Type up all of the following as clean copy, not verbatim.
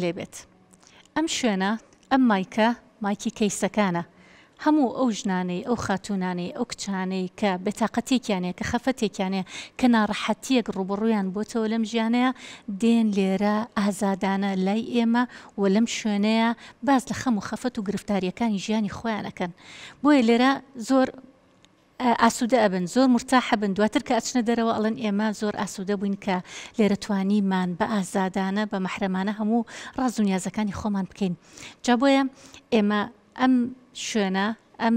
لێبێت. ئەم شوێنە ئەم مایکی کەیسەکانە هەموو ئەو ژنانەی ئەو خاتونانەی ئەو کچانەی کە بێتاقەتێکیانەیە کە خەفەتێکیانەیە کە ناڕەحەتیەک ڕوبڕوویان بۆتەوە لەم ژیانەیە دێن لێرە ئازادانە لای ئێمە و لەم شوێنەیە باز لە خەم و خەفەت و گرفتاریەکانی ژیانی خۆیانەکەن. بۆیە لێرە زۆر ئاسوودە ئەبن، زۆر مرتاحە بن، دواتر کە ئەچنە دەرەوە ئەڵەن ئێمە زۆر ئاسوودە بووین کە لێرە توانیمان بە ئازادانە بە مەحرەمانە هەموو ڕاز و نیازەکانی خۆمان بکەین. جا بۆیە ئێمە ئەم شوێنە ئەم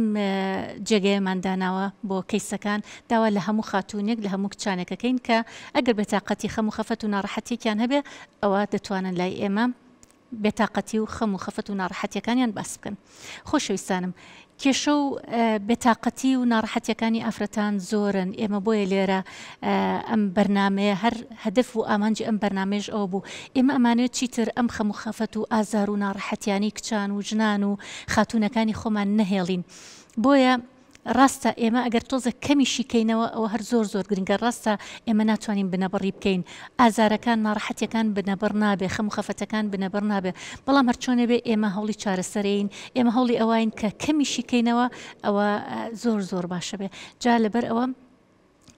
جێگەیەمان داناوە بۆ کەیسەکان داوا لە هەموو خاتونێک لە هەموو کچانێکەکەین کە ئەگەر بێتاقەتی خەم و خەفەت و ناڕەحەتێکیان هەبێ ئەوە دەتوانن لای ئێمە بێتاقەتی و خەم و خەفەت و ناڕەحەتیەکانیان باس بکەن. خۆشەویستانم، کێشە و بێتاقەتی و ناڕەحەتیەکانی ئافرەتان زۆرن. ئێمە بۆیە لێرە ئەم بەرنامەیە هەر هەدف و ئامانجی ئەم بەرنامێژ ئەوە بوو ئێمە ئەمانێت چیتر ئەم خەم و خەفەت و ئازار و ناڕەحەتیانی کچان و ژنان و خاتونەکانی خۆمان نەهێڵین. بۆیە ڕاستە ئێمە ئەگەر تۆزە کەمیشی کەینەوە ئەوە هەر زۆر زۆر گرنگە. ڕاستە ئێمە ناتوانین بنەبڕی بکەین، ئازارەکان ناڕەحەتیەکان بنەبڕ نابێ، خەم و خەفەتەکان بنەبڕ نابێ، بەڵام هەرچۆنێ بێ ئێمە هەوڵی چارەسەرین، ئێمە هەوڵی ئەوین کە کەمیشی کەینەوە ئەوە زۆر زۆر باشە بێ. جا لەبەر ئەوە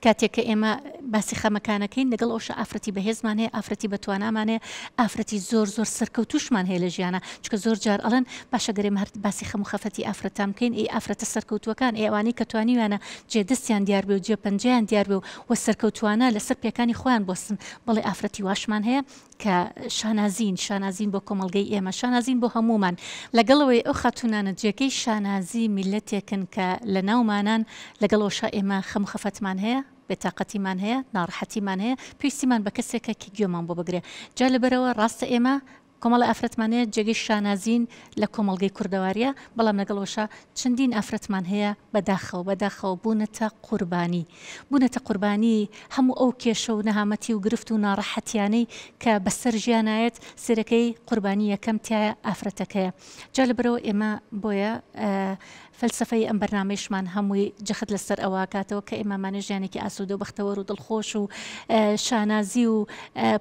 کاتێک کە ئێمە باسی خەمەکانەکەین لەگەڵ ئەوش ئافرەتی بەهێزمان هەیە، ئافرەتی بەتوانامان هەیە، ئافرەتی زۆر زۆر سەرکەوتوشمان هەیە لە ژیانە، چکە زۆر جار ئەڵەن باشە گەرێمە هەر باسی خەم و خەفەتی ئافرەتان بکەین، ئێ ئافرەتە سەرکەوتووەکان ئێوانەی کە توانیوانە جێدەستیان دیار بێ و جێپەنجەیان دیار بێ و سەرکەوتوانە لەسەر پێکانی خۆیان بۆستن. بەڵێ ئافرەتی واشمان هەیە کە شانازین بۆ کۆمەڵگەی ئێمە، شانازین بۆ هەمومان. لەگەڵەوەی ئەو خاتونانە جێگەی شانازی میلەتێکن کە لە ناومانان لەگەڵەوەشا ئێمە خەم و خەفەتمان هەیە، بێتاقەتیمان هەیە، ناڕەحەتیمان هەیە، پێویستیمان بە کەسێکە کە گوێمان بۆ بگرێ. جا لەبەرەوە ڕاستە ئێمە کۆمەڵە ئافرەتمانەیە جێگەی شانازین لە کۆمەڵگەی کوردەواریە، بەڵام لەگەڵەوەشا چەندین ئافرەتمان هەیە بەداخەوە بوونەتە قوربانی هەموو ئەو کێشە و نەهامەتی و گرفت و ناڕەحەتیانەی کە بەسەر ژیانایەت سێرەکەی قوربانی یەکەم تایە ئافرەتەکەیە. جا لەبەرەوە ئێمە بۆیە فەلسفەی ئەم بەرنامەیشمان هەمووی جەخت لەسەر ئەوە کاتەوە کە ئێمەمانە ژیانێکی ئاسوودە و بەختەوەر و دڵخۆش و شانازی و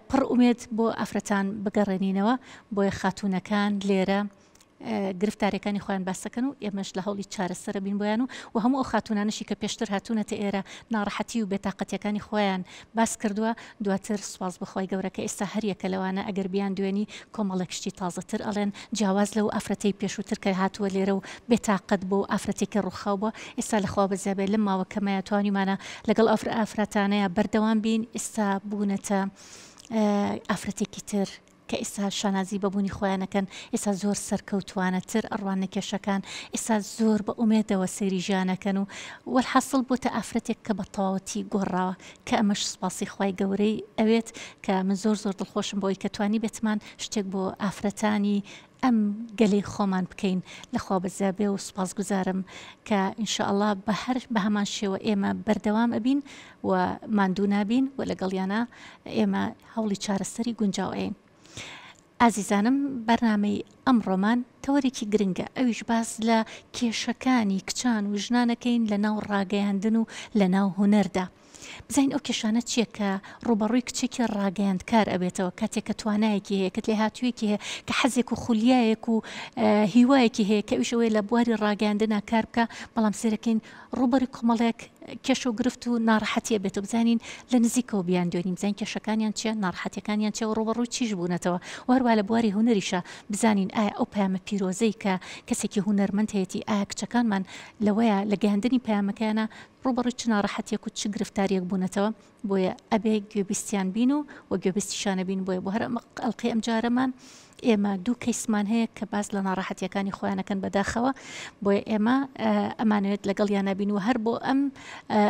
پڕ ئومێد بۆ ئافرەتان بگەڕێنینەوە. بۆیە خاتونەکان لێرە گرفتارەکانی خۆیان باسەکەن و ئێمەش لە هەوڵی چارەسەرە بین بۆیان و هەموو ئەو خاتونانشی کە پێشتر هاتوونەتە ئێرە ناڕەحەتی و بێتاقەتیەکانی خۆیان باس کردووە، دواتر سوپاس بخۆی گەورەکە ئێستا هەریەکە لەوانە ئەگەر بیان دوێنی کۆمەڵێک شتی تازەتر ئەڵێن جیاواز لەو ئافرەتەی پێشووتر کە هاتووە لێرە و بێتاقەت بۆ ئافرەتێکی ڕووخاو بووە. ئێستا لەخوا بەزیابێت لەم ماوە کەمەیە توانیمانە لەگەڵ ئافرەتانەیە بەردەوام بین. ئێستا بوونەتە ئافرەتێکی تر کە ئێستا شانازی بەبوونی خۆیانەکەن، ئێستا زۆر سەرکەوتوانەتر ئەڕوانە کێشەکان، ئێستا زۆر بە ئومێدەوە سەیری ژیانەکەن و وەرحەسڵ بۆتە ئافرەتێک کە بە تەواوەتی گۆڕاوە، کە ئەمەش سوپاسی خوای گەورەی ئەوێت کە من زۆر دڵخۆشم بۆی کە توانی بێتمان شتێک بۆ ئافرەتانی ئەم گەلەی خۆمان بکەین. لەخوا بەزیابێ و سوپاس گوزارم کە ئینشاءالله بە هەمان شێوە ئێمە بەردەوام ئەبین و ماندوو نابین و لەگەڵیانە ئێمە هەوڵی چارەسەری گونجاوین. ئازیزانم، بەرنامەی ئەمڕۆمان تەوەرێکی گرنگە، ئەویش باس لە کێشەکانی کچان و ژنانەکەین لە ناو ڕاگەیاندن و لە ناو هونەردا. بزین ئەو کێشانە چییە کە ڕوبەڕووی کچێکی ڕاگەیاندکار ئەبێتەوە کاتێک کە توانایەکی هەیە، کە لێ هاتوویەکی هەیە کە حەزێک و خولیایەک و هیوایەکی هەیە کە ئەویشەوەی لە بواری ڕاگەیاندنا کار بکە، بەڵام سێرەکەین ڕوبەری کۆمەڵێک کێشە و گرفت و ناڕەحەتیە بێت و بزانین لە نزیکەوە بیان دوێنین، بزانین کێشەکانیان چیە، ناڕەحەتیەکانیان چیە و ڕوبەڕووی چیش بوونەتەوە. وهروە لە بواری هونەریشە بزانین ئایا ئەو پەیامە پیرۆزەی کە کەسێکی هونەرمەند هەیەی ئایا کچەکانمان لەوەیە لە گەیاندنی پەیامەکانە ڕوبەڕووی چ ناڕەحەتیەک و چ گرفتاریەک بوونەتەوە. بۆیە ئەبێ گوێبیستیان بین و گوێبیستیشانە بین. بۆیە بۆ هەر ئەڵقەی ئەم جارەمان ئێمە دوو کەیسمان هەیە کە باز لە ناڕەحەتیەکانی خۆیانەکەن بەداخەوە. بۆیە ئێمە ئەمانوێت لەگەڵ یانە بین و هەر بۆ ئەم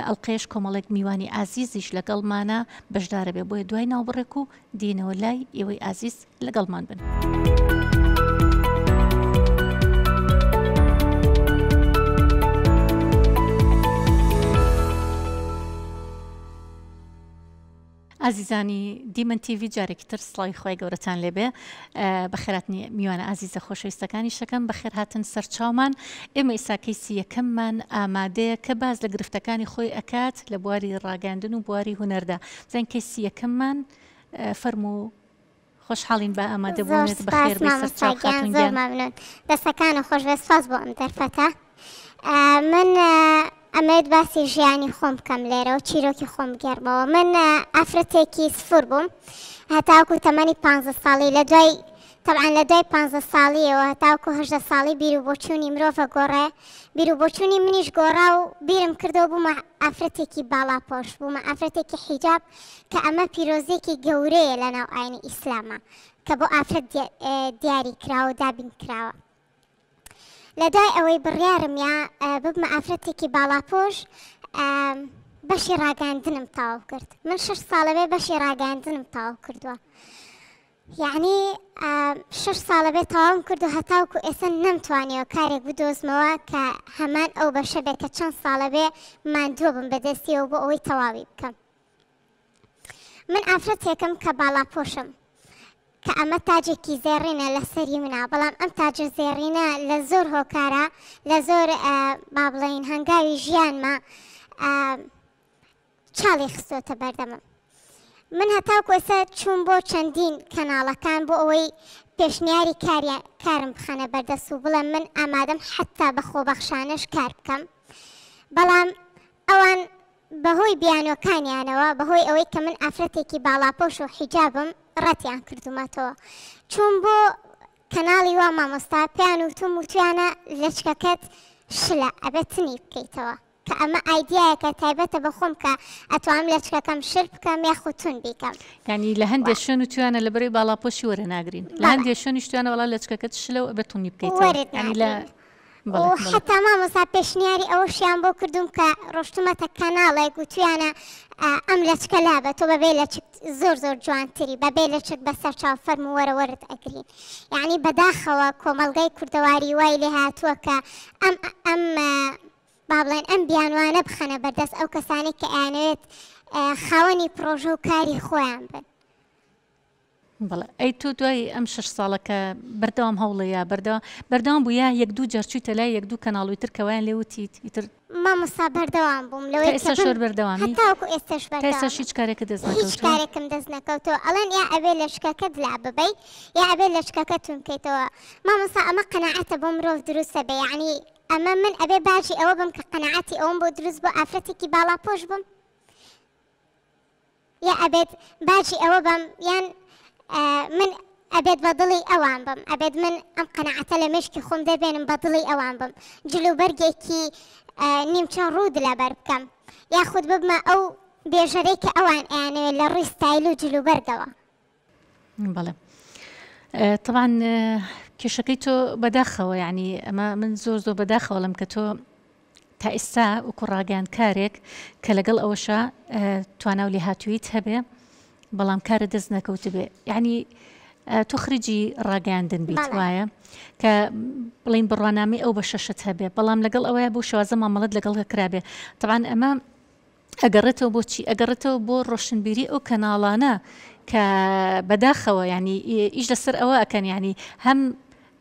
ئەڵقەیەش کۆمەڵێک میوانی ئازیزیش لەگەڵمانە بەشدارە بێ. بۆیە دوای ناوبڕێک و دینەوە لای ئێوەی ئازیز لەگەڵمان بن. ئازیزانی دیمەن تیڤی جارێکی تر سڵاوی خۆی گەورەتان لێبێ. بەخێراتنی میوانە ئازیزە خۆشەویستەکانی شەکەم بەخێر هاتن سەر چاومان. ئێمە ئێستا کەیسی یەکەممان ئامادەیە کە باز لە گرفتەکانی خۆی ئەکات لە بواری ڕاگەاندن و بواری هونەردا. بزانین کەیسی یەکەممان فەرموو خۆشحاڵین بە ئامادەبوونت بەخێر بێ سەر زۆر مەمنون دەستەکانە خۆش بێ سپاس بۆ ئەم دەرفەتە من ئەمەوێت باسی ژیانی خۆم بکەم لێرە و چیرۆکی خۆم گەڕمەوە من ئافرەتێکی سفر بووم هەتاوکو تەمەنی 15 ساڵی لە دوای طبعا لە دوای 15 ساڵیەوە هەتاوکو 18 ساڵی بیر و بۆچوونی مرۆڤە گۆڕێ بیر و بۆچوونی منیش گۆڕا و بیرم کردەوە بوومە ئافرەتێکی باڵاپۆش بوومە ئافرەتێکی حیجاب کە ئەمە پیرۆزێکی گەورەیە لە ناو ئاینی ئیسلامە کە بۆ ئافرەت دیاری کراوە و دابین کراوە لە دوای ئەوەی بڕیارم یا ببمە ئافرەتێکی باڵاپۆش بەشی ڕاگەاندنم تاو کرد من 6 ساڵە بێ بەشی ڕاگەاندنم تاو کردووە یعنی 6 ساڵە بێت تەواوم کرد و هەتاوکو ئێستا نەمتوانیەوە کارێک بدۆزمەوە کە هەمان ئەو بەشە بێت کە چەند ساڵە بێ ماندووە بم بەدەستیەوە بۆ ئەوەی تەواوی بکەم من ئافرەتێکم کە باڵاپۆشم کە ئەمە تاجێکی زێڕینە لە سەری منە بەڵام ئەم تاجە زێڕینە لە زۆر هۆکارە لە زۆر با بڵێین هەنگاوی ژیانمە چاڵی خستۆتە بەردەمم من هەتاوکو ئێستا چوون بۆ چەندین کەناڵەکان بۆ ئەوەی پێشنیاری کارم بخەنە بەردەست و بڵێم من ئامادەم حتا بە خۆبەخشانەش کار بکەم بەڵام ئەوان بەهۆی بیانۆکانیانەوە بەهۆی ئەوەی کە من ئافرەتێکی باڵاپۆش و حیجابم ڕەتیان کردومەتەوە چوون بۆ کەناڵی وا مامۆستا پێیان وتم وتویانە لەچکەکەت شلە ئەبێت تنی بکەیتەوە کە ئەمە ئایدیایەکە تایبەتە بە خۆم کە ئەتوانم لەچکەکەم شل بکەم یاخود تون بیکەم ینی لە هەندێک شوێن و توانە لەبەرەی باڵاپۆشی وەرەناگرین لە هەندێک شوێنیش توانە وەڵا لەچکەکەت شلە و ئەبێت تونی بکەیتەوە حتا مامۆستا پێشنیاری ئەوەشیان بۆ کردوم کە ڕۆشتومەتە کەناڵێک و توانە ئەم لەچکە لابە تۆ بەبێ لەچک زۆر زۆر جوانتری بەبێ لەچک بەسەر چاو فەرم و وەرەوەرت ئەگرین یعنی بەداخەوە کۆمەڵگەی کوردەواری وای لێ هاتووە کە ئەم با بڵێن ئەم بیانوانە بخەنە بەردەست ئەو کەسانی کە ئەیانەوێت خاوەنی پرۆژە و کاری خۆیان بن بەڵێ ئەی تۆ دوای ئەم 6 ساڵەکە بەردەوام هەوڵەیە بەردەوام بووە یەک دوو جار چوویتە لای یەک دوو کەناڵی تر کەوایان لێوتیت ئیتر مامۆستا بەردەوام بووم لەوەی ئێستا شۆر بەردەوامی هەتاوەکو ئێستاش ئێستا هیچ کارێکە دەست نەکەوتووە هیچ کارێکم دەست نەکەوتەوە ئەڵێن یا ئەبێ لەچکەکەت لا ببەی یا ئەبێ لەچکەکە تون بکەیتەوە مامۆستا ئەمە قەناعەتە بۆ مرۆڤ دروستە بێ یعنی ئەمە من ئەبێ باجی ئەوە بم کە قەناعەتی ئەوم بۆ دروست بۆ ئافرەتێکی باڵاپۆش بم یا ئەبێت باجی ئەوە بم یان من ئەبێت بەدڵی ئەوان بم ئەبێت من ئەم قەناعەتە لە مشکی خۆم دەبێنم بەدڵی ئەوان بم جلوبەرگێکی نیمچە ڕوود لەبەر بکەم یاخود ببمە ئەو بێژەرەی کە ئەوان ئەیانەوێت لە ڕووی ستایل و جلوبەرگەوە بەڵێ طبعا کێشەکەی تۆ بەداخەوە یعنی ئەمە من زۆر بەداخەوە لەم کە تۆ تا ئێستا وەکو ڕاگەیان کارێک کە لەگەڵ ئەوەشە تواناو لێ هاتوویت هەبێ بەڵام کارە دەست نەکەوت بێ یعنی تۆ خرجی ڕاگەاندن بیت وایە کە بڵین بڕوانامی ئەو بە شەشت هەبێ بەڵام لەگەڵ ئەوەیە بۆ شوازە مامەڵەت لەگەڵ کرابێ طبعا ئەمە ئەگەڕێتەوە بۆچی ئەگەڕێتەوە بۆ ڕۆشنبیری ئەو کەناڵانە کە بەداخەوە ینی ئیش لەسەر ئەوە ئەکەن ینی هەم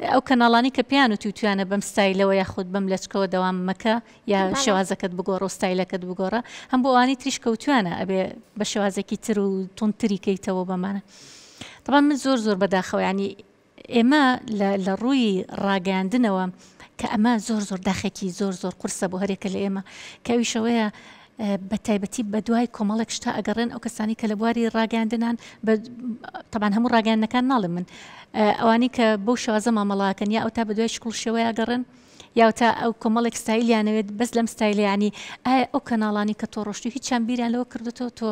ئەو کەناڵانی کە پیان و توانە بەم ستایلەوە یاخود بەم لەچکەوە دەوام مەکە یا شێوازەکەت بگۆڕە و ستایلەکەت بگۆڕە هەم بۆ ئەوانی تریش کەوتوانە ئەبێ بە شێوازێکی تر و تونتری کەیتەوە بەمانە طبعا من زۆر بەداخەوە ینی ئێمە لە ڕووی ڕاگەاندنەوە کە ئەمە زۆر داخێکی زۆر قورسە بۆ هەرێکە لە ئێمە کەویشەوەیە بە تایبەتی بە دوای کۆمەڵێک شتا ئەگەڕێن ئەو کەسانی کە لە بواری ڕاگەاندنان طبعا هەموو ڕاگەاندنەکان ناڵم من ئەوانی کە بەو شێوازە مامەڵاکەن یا ئەو تا بە دوای شکڵ شێوەیە ئەگەڕن یا تا ئەو کۆمەڵێک ستایلیانەوێت بەس لەم ستایلیانی ئایا ئەو کەناڵانی کە تۆ ڕۆشتی هیچیان بیریان لەوە کردوتەوە تۆ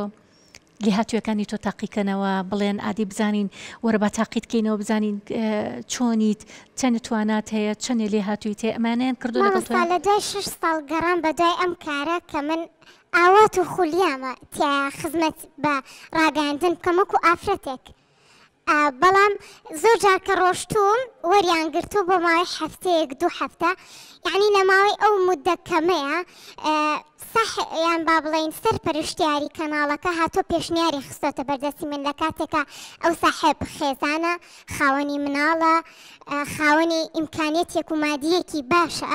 لێهاتوویەکانی تۆ تاقیکەنەوە بڵێن ئادی بزانین وەرە با تاقیتکەینەوە بزانین چۆنیت چەند توانات هەیە چەندێ لێ هاتوویت هەیە ئەمانیان کردو لە دوای 6 ساڵ گەڕان بە دوای ئەم کارە کە من ئاوات و خولیامە تیا خزمەت بە ڕاگەاندن بکەمەکو ئافرەتێک بەڵام زۆر جار کە ڕۆشتوم وەریان گرتو بۆ ماوەی هەفتەیەک 2 هەفتە یعنی لە ماوەی ئەو مودە کەمەیە سەح یان با بڵێن سەرپەرشتیاری کەناڵەکە هاتۆ پێشنیاری خستۆتە بەردەستی من لە کاتێکە ئەو ساحێب خێزانە خاوەنی مناڵە خاوەنی ئیمکانیەتێک و مادیەکی باشە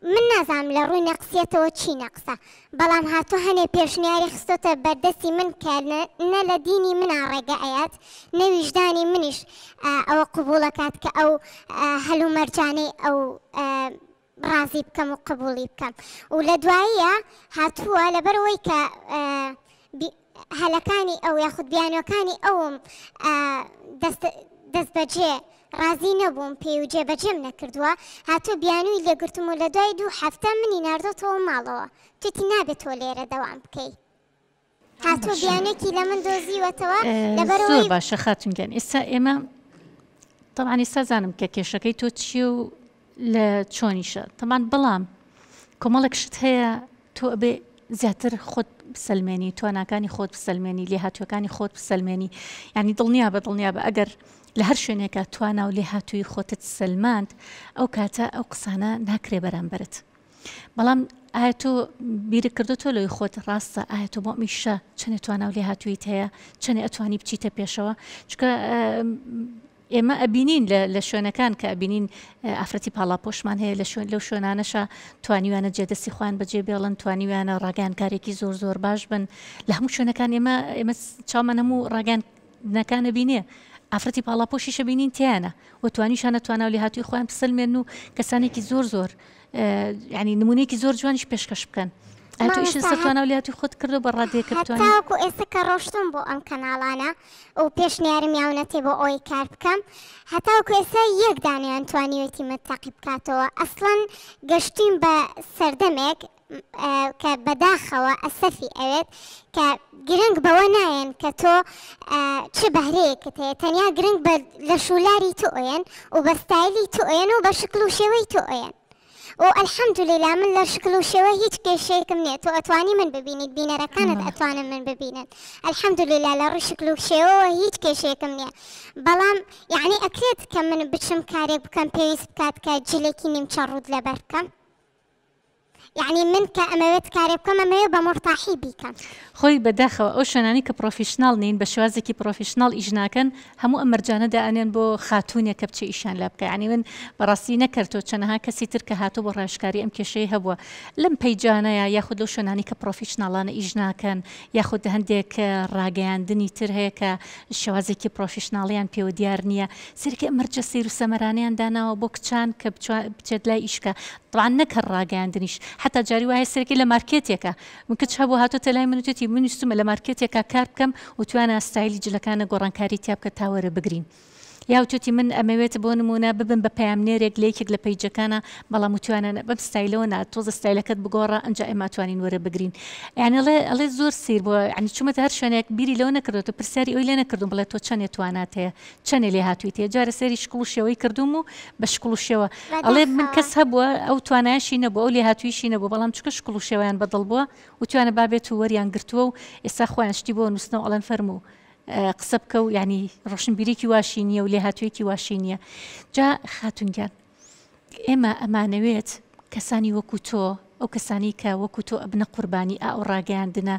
من نازانم لە ڕووی نەقسیەتەوە چی نەقسە بەڵام هاتووە هەنێ پێشنیاری خستۆتە بەردەستی من کە نە لە دینی منە ڕێگە ئەیات نە ویژدانی منیش ئەوە قبوڵەکات کە ئەو هەلو مەرجانەی ئەو ڕازی بکەم و قبوڵی بکەم و لە دواییە هاتووە لەبەرەوەی کە هەلەکانی ئەو یاخود بیانوەکانی ئەوم دەست بەجێ ڕازی نەبووم پێی و جێبەجێم نەکردووە هاتووە بیانووی لێگرتم و لە دوای 2 هەفتە منی ناردۆتەوە ماڵەوە توتی نابێت تۆ لێرە دەوام بکەی هاتووە بیانێکی لە من دۆزیوەتەوە لەبەرەوەی زۆر باشە خاتونگیان ئێستا ئێمە طبعا ئێستا زانم کە کێشەکەی تۆ چیە و لە چۆنیشە تەمان بەڵام کۆمەڵێک شت هەیە تۆ ئەبێ زیاتر خۆت بسەلمێنی تواناکانی خۆت بسەلمێنی لێهاتووەکانی خۆت بسەلمێنی یعنی دڵنیا بە ئەگەر لە هەر شوێنێکە توانا و لێهاتووی خۆتت سەلماند ئەو کاتە ئەو قسانە ناکرێ بەرامبەرت بەڵام ئایا تۆ بیرە کردوتۆ لەوەی خۆت ڕاستە ئایا تۆ بۆ میشە چەنێ توانا و لێهاتوویت هەیە چەنێ ئەتوانی بچیتە پێشەوە چکە ئێمە ئەبینین لە شوێنەکان کە ئەبینین ئافرەتی پاڵاپۆشمان هەیە لەو شوێنانەشە توانیوانە جێدەستی خوان بەجێ بێڵن توانیوانە ڕاگەیانکارێکی زۆر باش بن لە هەموو شوێنەکان ئێمە چامان هەموو ڕاگەیانکانە بینێ ئافرەتی پاڵاپۆشیشە بینین تیانە و توانیشانە تواناو لێهاتووی خۆیان بسەلمێن و کەسانێکی زۆر یعنی نمونەیەکی زۆر جوانیش پێشکەش بکەن ئەتو ئیشن سەرتوانە و لێهاتووی خۆت کردو بە ڕادەیەکە بتوانیت هەتاوەکو ئێستا کە ڕۆشتم بۆ ئەم کەناڵانە و پێشنیارم یاونەتێ بۆ ئەوی کار بکەم هەتاوەکو ئێستا یەک دانیان توانیوەتی من تاقی بکاتەوە ئەسڵەن گەشتیم بە سەردەمێک کە بەداخەوە ئەسەفی ئەوێت کە گرنگ بەوە نایەن کە تۆ چ بەهرەیەکت هەیە تەنیا گرنگ لە شولاری تۆ ئۆیەن و بە ستایلی تۆ ئۆیەن و بە شکل و شێوەی تۆ ئۆیەن و الحەمدولێلا من لە شکل و شێوە هیچ کێشەیەکم نییە تۆ ئەتوانی من ببینیت بینەرەکانت ئەتوانن من ببینن الحەمدولێلا لە ڕووی شکل و شێوەوە هیچ کێشەیەکم نییە بەڵام یعنی ئەکرێت کە من بچم کارێک بکەم پێویست بکات کە جلێکی نیمچە ڕوود لەبەر بکەم یعنی من کە ئەمەوێت کارێ بکەم ئەمەوێت بە مرتاحی بیکەم خۆی بەداخەوە ئەو شوێنانی کە پرۆفیشناڵ نین بە شێوازێکی پرۆفیشناڵ ئیش ناکەن هەموو ئەم مەرجانەدا ئەنێن بۆ خاتوونێک کە بچێ ئیشان لە بکە یعنی من بەڕاستی نەکردەوە چەنەها کەسی تر کە هاتوو بۆ ڕاشکاری ئەم کێشەی هەبووە لەم پەیجانەیە یاخود لەو شوێنانی کە پرۆفیشناڵانە ئیش ناکەن یاخود هەندێک ڕاگەیاندنی تر هەیە کە شێوازێکی پرۆفیشناڵیان پێوە دیار نییە سەرکی ئەم مەرجە سیر و سەمەرانیان داناوە بۆ کچان کە بچێت لای ئیشکە طبعا نەکە ڕاگەیاندنیش حتا جاری وایە سەرکی لە مارکێتێکە من کچ هەبوو هاتوۆتە لای منوتێتی منیستمە لە مارکێتێکە کار بکەم و توانە ستایلی جلەکانە گۆڕانکاری تیا بکە تاوەرە بگرین یا وتوتی من ئەمەوێت بۆ نمونە ببن بە پەیامنێرێک لەیەکێک لە پەیجەکانە بەڵام توانە بەم ستایلەوە ناتۆزە ستایلەکەت بگۆڕە ئەنج ئێمە توانین وەرە بگرین یعنی ئەڵێ زۆر سیر بووە ینی چوومەتە هەر شوێنێک بیری لەوە نەکردوتە پرسیاری ئەوی لێ نەکردوم بڵێ تۆ چەندێ توانات هەیە چەندێ لێ هاتوویت هەیە جارە سەری شکڵ و شێوەی کردوم و بە شکڵ و شێوە ئەڵێ من کەس هەبووە ئەو توانایشی نەبووە ئەو لێ هاتوویشی نەبوو بەڵام چکە شکڵ و شێوەیان بەدڵ بووە و توانە بابێت و وەریان گرتووە و ئێستا خۆیان شتی بۆ نووسنەوە ئەڵەن فەرموو قسە بکە و ینی ڕۆشنبیرێکی واشی نییە و لێ هاتوویەکی واشی نییە جا خاتونگیان ئێمە ئەمانەوێت کەسانی وەکو تۆ ئەو کەسانی کە وەکو تۆ ئەبنە قوربانی ئەو ڕاگەیاندنە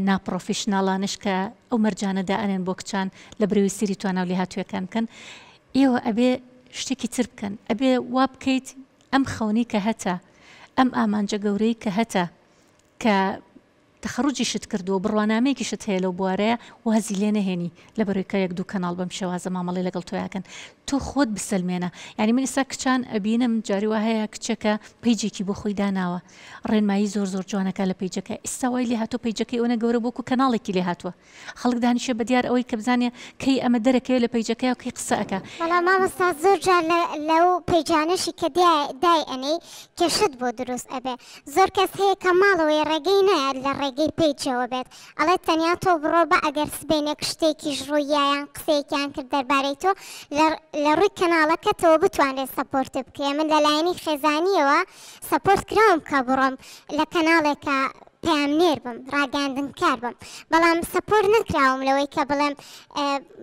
ناپرۆفیشناڵانش کە ئەو مەرجانەدا ئەنێن بۆ کچان لە برەوی سری توانە و لێ هاتوویەکان بکەن ئێوە ئەبێ شتێکی تر بکەن ئەبێ وا بکەیت ئەم خەونی کە هەتە ئەم ئامانجە گەورەی کە هەتە کە تەخەڕوجی شت کردو و بڕوانامەیەکی شت هەیە لەو بوارەیە وازی لێ نەهێنی لە بەرەوەی کە یەک دوو کەناڵ بەم شێوازە مامەڵی لەگەڵ تۆیاکەن تۆ خۆت بسەلمێنە یعنی من ئێستا کچان ئەبینم جاری وا هەیە کچێکە پەیجێکی بۆ خۆی داناوە ڕێنمایی زۆر جوانەکە لە پەیجەکە ئێستا وای لێ هاتووە پەیجەکەی ئەوەنە گەورە بۆکو کەناڵێکی لێ هاتووە خەڵک دانیشە بە دیار ئەوەی کە بزانێ کەی ئەمە دەرەکەوێ لە پەیجەکەی و کەی قسە ئەکە بەڵام مامۆستا زۆر جار لەو پەیجانەشی کە دای ئەنەی کێشت بۆ دروست ئەبێ زۆر کەس هەیە کە ماڵەوەی ڕێگەی نایە لە ڕێگەی پەیجەوە بێت ئەڵێ تەنیا تۆ بڕۆ بە ئەگەر سبێنێک شتێکی ژڕووییان قسەیەکیان کرد دەربارەی تۆ لە ڕووی کەناڵەکەتەوە بتوانێت سەپۆرت بکە من لەلایەنی خێزانیەوە سەپۆرت کراوم کە بڕۆم لە کەناڵێکە پەیامنێر بم ڕاگەاندن کار بم بەڵام سەپۆرت نەکراوم لەوەی کە بڵێم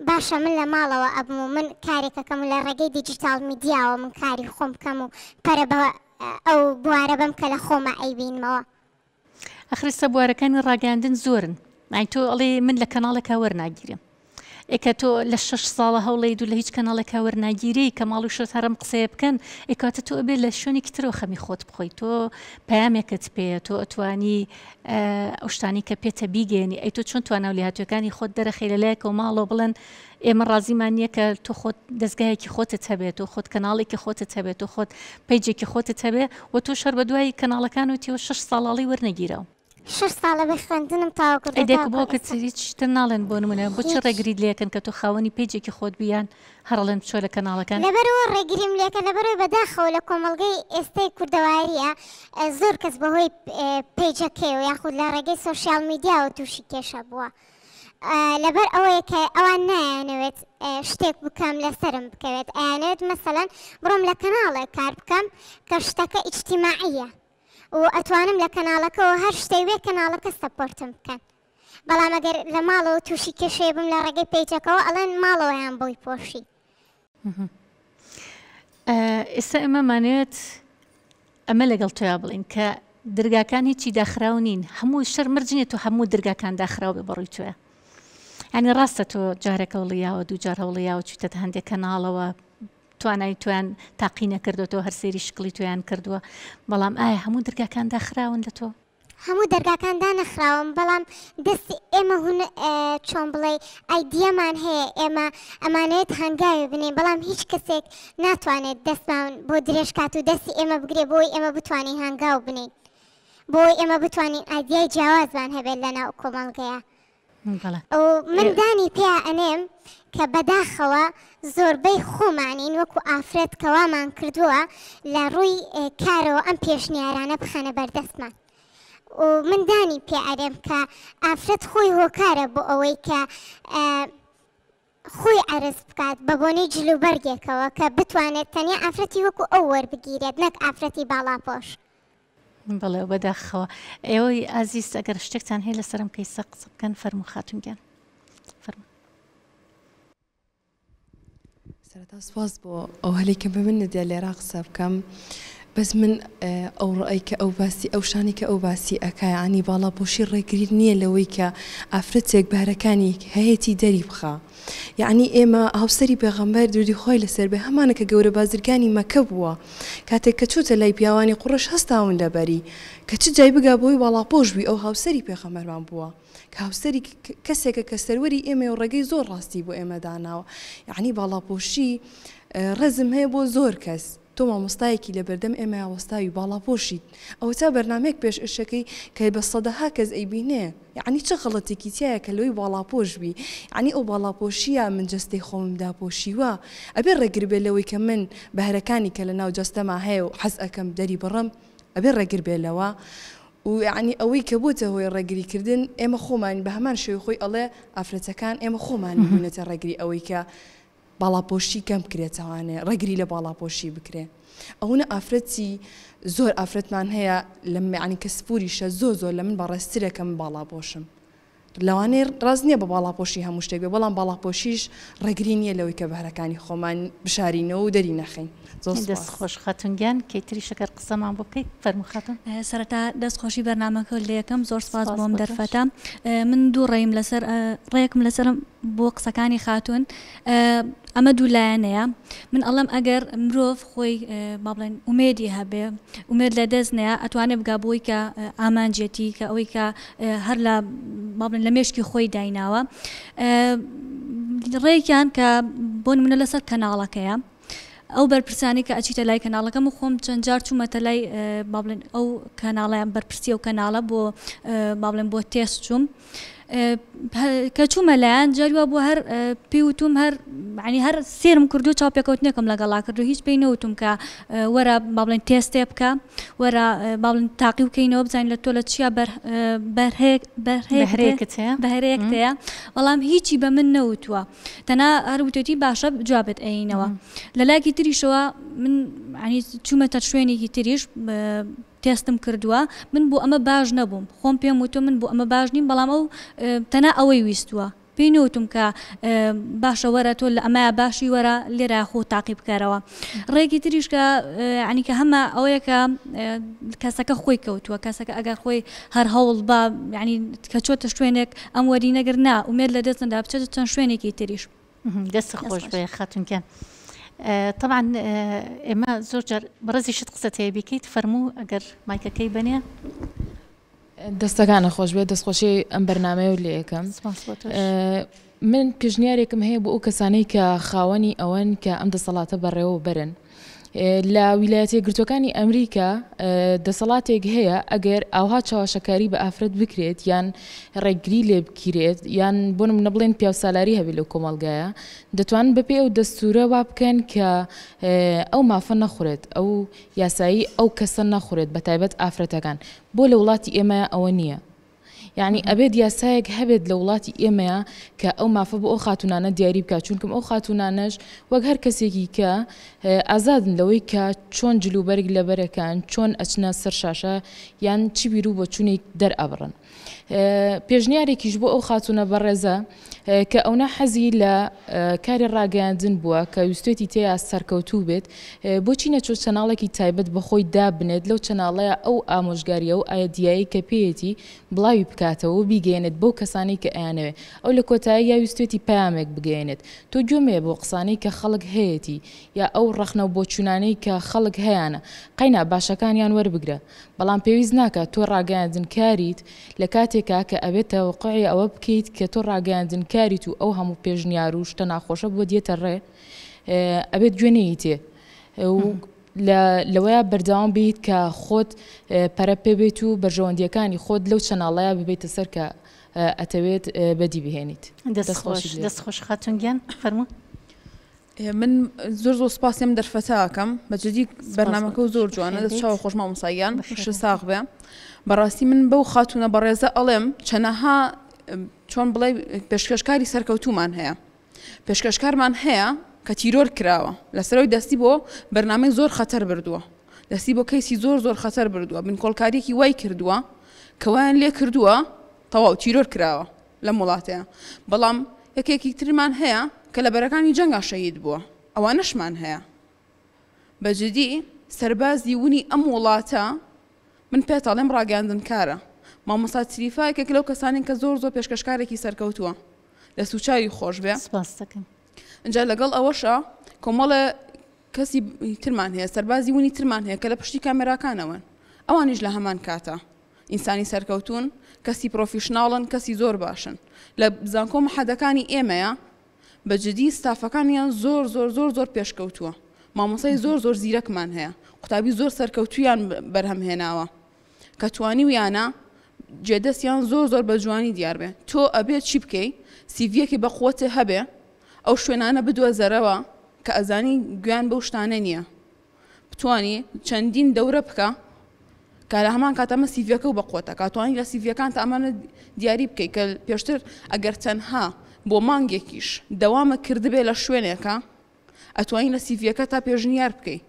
باشە من لە ماڵەوە ئەبم و من کارێکەکەم و لە ڕێگەی دیجیتال میدیاوە من کاری خۆم بکەم و پەرە بە ئەو بوارە بم کە لە خۆمە ئەیبینمەوە ئەخرستە بوارەکانی ڕاگەاندن زۆرن مای تۆ ئەڵێ من لە کەناڵێکا وەرناگیرم ئێکە تۆ لە 6 ساڵە هەوڵەید و لە هیچ کەناڵێکا وەرناگیری کە ماڵ و شت هەرم قسەیە بکەن ئێکاتە تۆ ئەبێ لە شوێنێکی ترەوە خەمی خۆت بخۆیت تۆ پەیامێکت پێ تۆ ئەتوانی ئەو شتانی کە پێتە بیگەێنی ئەی تۆ چۆن توانە لێهاتوەکانی خۆت دەرەخی لەلایەکە و ماڵەوە بڵێن ئێمە ڕازیمان نییە کە تۆ خۆت دەستگایەکی خۆتت هەبێت و خۆت کەناڵێکی خۆتت هەبێت و خۆت پیجێکی خۆتت هەبێ و تۆ شەر بە دوای کەناڵەکان و تیوە 6 ساڵی وەرنەگیرەوە 6 ساڵە بە خوێندنم تاوەکو ئەدێک بۆ کە هیچ تر ناڵێن بۆ نمونە بۆچی ڕێگریت لێکن کە تۆ خاوەنی پیجێکی خۆت بیان هەرڵێن بچۆ لە کەناڵەکان لەبەرەوە ڕێگریم لێکە لەبەرەوەی بەداخەوە لە کۆمەڵگەی ئێستای کوردەواریە زۆر کەس بەهۆی پیجەکەیەوە یاخود لە ڕێگەی سۆشیال میدیاوە تووشی کێشە بووە لەبەر ئەوەیە کە ئەوان نایانەوێت شتێک بکەم لەسرم بکەوێت ئەیانەوێت مەسەلەن بڕۆم لە کەناڵێک کار بکەم کە شتەکە ئیجتیماعیە و ئەتوانم لە کەناڵەکەەوە هەر شتەی وێ کەناڵەکە سەپۆرتم بکەن بەڵام ئەگەر لە ماڵەوە تووشی کێشەیە بم لە ڕێگەی پیجەکەەوە ئەڵێن ماڵەوەیان بۆی پۆشی ئێستا ئێمەمانێت ئەمە لەگەڵ تۆیا بڵین کە دەرگاکان هیچی داخراو نین هەموو شەر مرجێت و هەموو دەرگاکان داخراو بێ بەڕووی توێ ینی ڕاستە تۆ جارێکە هەوڵیاوە دووجار هەوڵیاوە چیتە هەندێک کەناڵەوە توانای تویان تاقی نەکردوەوە هەر سێری شکلی تویان کردووە بەڵام ئایا هەموو دەرگاکان داخراون لە تۆ هەموو دەرگاکاندا نەخراوم بەڵام دەستی ئێمە هون چۆن بڵێ ئایدیەمان هەیە ئێمە ئەمانەیەت هەنگاوی بنێ بەڵام هیچ کەسێک ناتوانێت دەستمان بۆ درێژکات و دەستی ئێمە بگرێ بۆی ئێمە بتوانین هەنگاو بنین بۆی ئێمە بتوانین ئایدیای جیاوازمان هەبێت لەناو کۆمەڵگەیە من دانی پێ ئەنێم کە بەداخەوە زۆربەی خۆمانین وەکو ئافرەت کەوامان کردووە لە ڕووی کارەوە ئەم پێشنیارانە بخەنە بەردەستمان و من دانی پێ ئەرێم کە ئافرەت خۆی هۆکارە بۆ ئەوەی کە خۆی عەرز بکات بە بۆنەی جلوبەرگێکەوە کە بتوانێت تەنیا ئافرەتی وەکو ئەو وەربگیرێت نەک ئافرەتی باڵاپۆش بەڵێ بەداخەوە ئێوەی ئازیز ئەگەر شتێکتان هەیە لەسەرم کەیسە قسە بکەن فەرموو خاتونگیان فەرموو سەرەتا سوپاس بۆ ئەو هەلێکە بە من نەدێ لێرا قسە بکەم بەس من ئەو ڕای کە ئەو باسی ئەو شانی کە ئەو باسی ئەکایانی باڵاپۆشی ڕێگریر نییە لەوەی کە ئافرەتێک بارەکانی هەیەی دەری بخە یعنی ئێمە هاوسەری پێغەمبەر دوودی خۆی لەسەر بێ هەمانە کە گەورە بازرگانی مەکە بووە کاتێک کە چوتە لای پیاوانی قوڕەش هەستاون لەبەری کە چ جای بگا بۆی باڵاپۆش بووی ئەو هاوسەری پێغەمبەرمان بووە کە هاوسەری کەسێکە کە سەروەری ئێمە و ڕێگەی زۆر ڕاستی بۆ ئێمە داناوە یعنی باڵاپۆشی ڕەزم هەیە بۆ زۆر کەس تۆ مامۆستایەکی لە بەردەم ئێمە وەستاوی باڵاپۆشیت ئەو تا بەرنامەیەک پێش ئشەکەی کە بە سەدەها کەس ئەیبینێ یعنی چه غەڵەتێکی تایە کە لۆی باڵاپۆش بی یعنی ئەو باڵاپۆشیە من جەستەی خۆمدا پۆشیوە ئەبێ ڕێگر بێ لەوەی کە من بەهرەکانی کە لە ناو جەستەما هەیە و حەز ئەەکەم دەری بڕم ئەبێ ڕێگر بێ لەوە و یعنی ئەوەی کە بووتە هۆی ڕێگریکردن ئێمە خۆمان بە هەمان شێوەی خۆی ئەڵێ ئافرەتەکان ئێمە خۆمان بوونەتە ڕێگری ئەوەی کە باڵاپۆشی کەم بکرێتەوانێ ڕێگری لە باڵاپۆشی بکرێ ئەوونە ئافرەتی زۆر ئافرەتمان هەیە لە عنی کە سپوریشە زۆر لە من بەڕێسترەکەم باڵاپۆشم لەوانەیە ڕاز نییە بە باڵاپۆشی هەموو شتێک بێ بەڵام باڵاپۆشیش ڕێگری نییە لەوەی کە بەهرەکانی خۆمان بشارینەوە و دەری نەخین دەست خۆش خاتونگیان کەیتری شەکەر قسەمان بۆ بکەیت فەرموو خاتون سەرەتا دەستخۆشی بەرنامەکە لە یەکەم زۆر سپاس بۆم دەرفەتە من دوو ڕێیم لەسەر ڕێیەکم لەسەرم بۆ قسەکانی خاتون ئەمە دوو لایەنەیە من ئەڵەم ئەگەر مرۆڤ خۆی با بڵێن ئومێدی هەبێ ئومێد لە دەست نەیە ئەتوانێت بگا بۆی کە ئامانجێتی کە ئەوەی کە هەر لە با بڵێن لە مێشکی خۆی دایناوە ڕێیان کە بۆ نمونە لەسەر کەناڵەکەیە ئەو بەرپرسانی کە ئەچیتە لای کەناڵەکەم و خۆم چەند جار چوومەتە لای با بڵێن ئەو کەناڵیان بەرپرسی ئەو کەناڵە بۆ با بڵێن بۆ تێست چووم کە چوومە لایەن جاریوە بۆ هەر پێی وتوم هەر عنی هەر سێرم کردو چاوپێکەوتنێکم لەگەڵا کردو هیچ پێی نەوتم کە وەرە با بڵێن تێستێ بکە وەرە با بڵێن تاقی بکەینەوە بزانین لە تۆ لە چیا بەهرەیەک هەیە بەڵام هیچی بە من نەوتووە تەنها هەروتێتی باشە جوابێت ئەینەوە لە لایەکی تریشەوە من عنی چوومەتە شوێنێکی تریش تێستم کردووە من بۆ ئەمە باش نەبووم خۆم پێم وتۆ من بۆ ئەمە باش نیم بەڵام ئەو تەنها ئەوەی ویستووە پێی نوتم کە باشە وەرە تۆ لە ئەمە باشی وەرە لێرە خۆ تاقی بکەرەوە ڕێکی تریش کە عنی کە هەمە ئەوەیە کە کەسەکە خۆی کەوتووە کەسەکە ئەگەر خۆی هەر هەوڵ بە ینی کە چۆتە شوێنێک ئەم وەری نەگەر نا ومێر لە دەستندا بچێت چەند شوێنێکی تریش دەست خۆش بێ خاتونکە طبعا ئێمە زۆر جار بەڕێزی شت قسە هەیە بیکەیت فەرموو ئەگەر مایکەکەی بنێ دەستەکانە خۆش بێت دەستخۆشی ئەم بەرنامەیە و لێ یەکەم من پێشنیارێکم هەیە بۆ ئەو کەسانەی کە خاوەنی ئەوەن کە ئەم دەسەڵاتە بەڕێوە برن لە ویلایەتە گرتوەکانی ئەمریکا دەسەڵاتێک هەیە ئەگەر ئاوها چاوەشەکاری بە ئافرەت بکرێت یان ڕێگری لێ بکرێت یان بۆ نمونە بڵێن پیاوسالاری هەبێت لەو کۆمەڵگایە دەتوانن بەپێ ئەو دەستورە وا بکەن کە ئەو مافە نەخورێت ئەو یاسایی ئەو کەسە نەخورێت بە تایبەت ئافرەتەکان بۆ لە وڵاتی ئێمە ئەوە نییە یعنی ئەبێت یاسایەک هەبێت لە وڵاتی ئێمەیە کە ئەو مافە بۆ ئەو خاتونانە دیاری بکات چونکەم ئەو خاتونانەش وەک هەر کەسێکی کە ئازادن لەوەی کە چۆن جلوبەرگ لەبەرەکان چۆن ئەچنە سەر شاشە یان چی بیرو بۆ چوونێک دەرئەبڕن پێشنیارێکیش بۆ ئەو خاتونە بەڕێزە کە ئەونا حەزی لە کاری ڕاگەیاندن بووە کە ویستێتی تێیا سەرکەوتوو بێت بۆچی نەچۆ چەناڵێکی تایبەت بەخۆی دابنێت لەو چەناڵەیە ئەو ئامۆژگاریە و ئایدیایی کە پێیەتی بڵاوی بکاتەوە بیگەێنێت بۆ کەسانی کە ئەیانەوێ ئەو لە کۆتایی یا ویستێتی پامێک بگەێنێت تۆ گوێمێ بۆ قسانەی کە خەڵک هەیەی یا ئەو ڕەخنە و بۆچوونانەی کە خەڵک هەیەە قەینا باشەکانیان وەربگرە بەڵام پێویست ناکات تۆ ڕاگەاندن کاریت لە کاتێکا کە ئەبێتە وقعی ئەوە بکەیت کە تۆ ڕاگەاندن کاریت و ئەو هەموو پێشنیار و شتە ناخۆشە بۆ دێتە ڕێ ئەبێت گوێنەی تێ لەوەیە بەردەوام بیت کە خۆت پەرە پێ بێت و بەرژەوەندیەکانی خۆت لەو چەناڵەیە ببێتە سەر کە ئەتەوێت بەدی بهێنیت دەستخۆش خاتونگیان فەرموو من زۆر سپاسیم دەرفەتاکەم بەجددی بەرنامەکە و زۆر جوانە دەست چاوە خۆشما موساییان ش ساغ بێ بەڕاستی من بەو خاتونە بەڕێزە ئەڵێم چەنەها چۆن بڵێ پێشکەشکاری سەرکەوتومان هەیە پێشکەشکارمان هەیە کە تیرۆر کراوە لەسەرەوەی دەستی بۆ بەرنامەی زۆر خەتەر بردووە دەستی بۆ کەیسی زۆر خەتەر بردووە بنکۆڵکاریەکی وای کردووە کەوایان لێ کردووە تەواو تیرۆر کراوە لەم وڵاتەیە بەڵام یەکێکی ترمان هەیە کە لە بەرەکانی جەنگا شەهید بووە ئەوانەشمان هەیە بەجددی سەربازی ونی ئەم وڵاتە من پێتاڵێم ڕاگەاندن کارە مامۆستا چریفایەکێک لەو کەسانی کە زۆر پێشکەشکارێکی سەرکەوتووە لە سوچاوی خۆش بێ اینجا لەگەڵ ئەوەشە کۆمەڵە کەسی ترمان هەیە سەربازی ونی ترمان هەیە کە لە پشتی کامێراکانەوەن ئەوانیش لە هەمان کاتە ئینسانی سەرکەوتون کەسی پرۆفیشناڵن کەسی زۆر باشن لە بزانکۆ مەحەدەکانی ئێمەیە بەجددی ستافەکانیان زۆر پێشکەوتووە مامۆسای زۆر زیرەکمان هەیە قوتابی زۆر سەرکەوتویان بەرهەم هێناوە کە توانی ویانە جێدەستیان زۆر بە جوانی دیار بێ تۆ ئەبێت چی بکەی سیڤیەکی بە قوتێ هەبێ ئەو شوێنانە بدوەزەرەوە کە ئەزانی گویان بەو شتانە نییە بتوانی چەندین دەورە بکە کە لە هەمان کاتەمە سیڤەکە و بەقوتە کاتوانی لە سیڤەکان تا ئەمانە دیاری بکەیت کە پێشتر ئەگەر تەنها بۆ مانگێکیش دەوامە کردبێ لە شوێنێکە ئەتوانی لە سیڤەکە تا پێشنیار بکەیت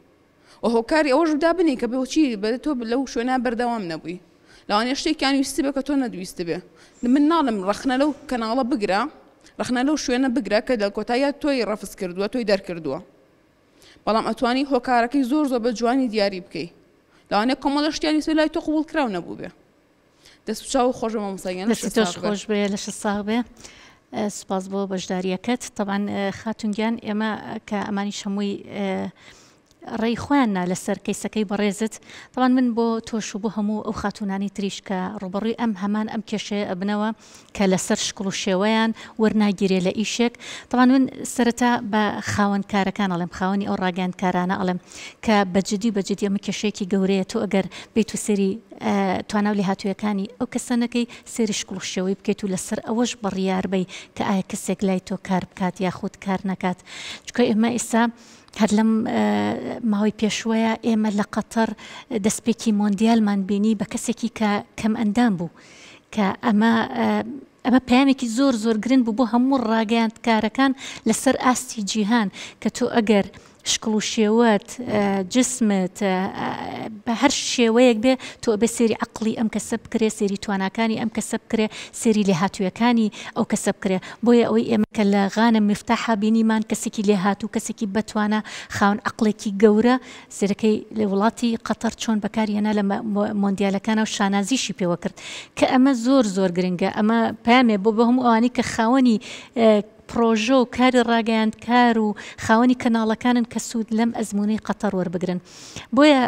و هۆکاری ئەوەش بدا بنی کە بۆچی بە تۆ لەو شوێنە بەردەوام نەبووی لەوانێ شتێکیان ویستی بێ کە تۆ نەدویست بێ من ناڵم ڕەخنە لەو کەناڵە بگرە ڕەخنە لەو شوێنە بگرە کە لە کۆتاییە تۆی ڕەفز کردووە تۆی دەرکردووە بەڵام ئەتوانی هۆکارەکەی زۆر بە جوانی دیاری بکەیت لەوانێ کۆمەڵە شتیانی سوی لای تۆ قبوڵ کراو نەبوو بێ دەست چاو خۆش بە مامۆستاییان دەستی خۆش بێ لەش ساغ بێ سپاس بۆ بەشداریەکەت طبعا خاتونگیان ئێمە کە ئەمانی شەمووی ڕێی خۆیاننا لەسەر کەیسەکەی بەڕێزت طبعا من بۆ تۆش و بۆ هەموو ئەو خاتونانی تریش کە ڕوبەڕووی ئەم هەمان ئەم کێشەیە ئەبنەوە کە لەسەر شکڵ و شێوەیان وەرناگیرێ لە ئیشێک طبعا من سەرەتا بە خاوەنکارەکان ئەڵێم خاوەنی ئەو ڕاگەاندکارانە ئەڵێم کە بەجددی ئەمە کێشەیەکی گەورەیە تۆ ئەگەر بێت و سەری تواناولی هاتوویەکانی ئەو کەسانەکەی سێری شکڵ و شێوەی بکەیت و لەسەر ئەوەش بڕیاربەی کە ئایا کەسێک لای تۆ کار بکات یاخود کار نەکات چکە ئێمە ئێستا هەر لەم ماوەی پێشوەیە ئێمە لە قەتەر دەستپێکی مۆندیالمان بینی بە کەسێکی کە کەم ئەندام بوو کە ئەمە پامێکی زۆر گرنگ بوو بۆ هەموو ڕاگەاندکارەکان لەسەر ئاستی جیهان کە تۆ ئەگەر شکڵ و شێوەت جسمت بە هەر شێوەیەک بێ تۆ بێ سێری عقلی ئەم کەسە بکرێ سێری تواناکانی ئەم کەسە بکرێ سێری لێهاتوویەکانی ئەو کەسە بکرێ بۆیە ئەوەی ئێمە کە لە غانە مفتاحە بینیمان کەسێکی لێهاتوو کەسێکی بەتوانە خاون عقلێکی گەورە سێرەکەی لە وڵاتی قەتەر چۆن بەکاری هێنا لە مۆندیالەکانە و شانازیشی پێوە کرد کە ئەمە زۆر زۆر گرنگە ئەمە پامێ بۆ بە هەموو ئەوانی کە خاوەنی پرۆژە و کاری ڕاگەیاندکار و خاوەنی کەناڵەکانن کە سوود لەم ئەزمموی قەتەر وەربگرن بۆیە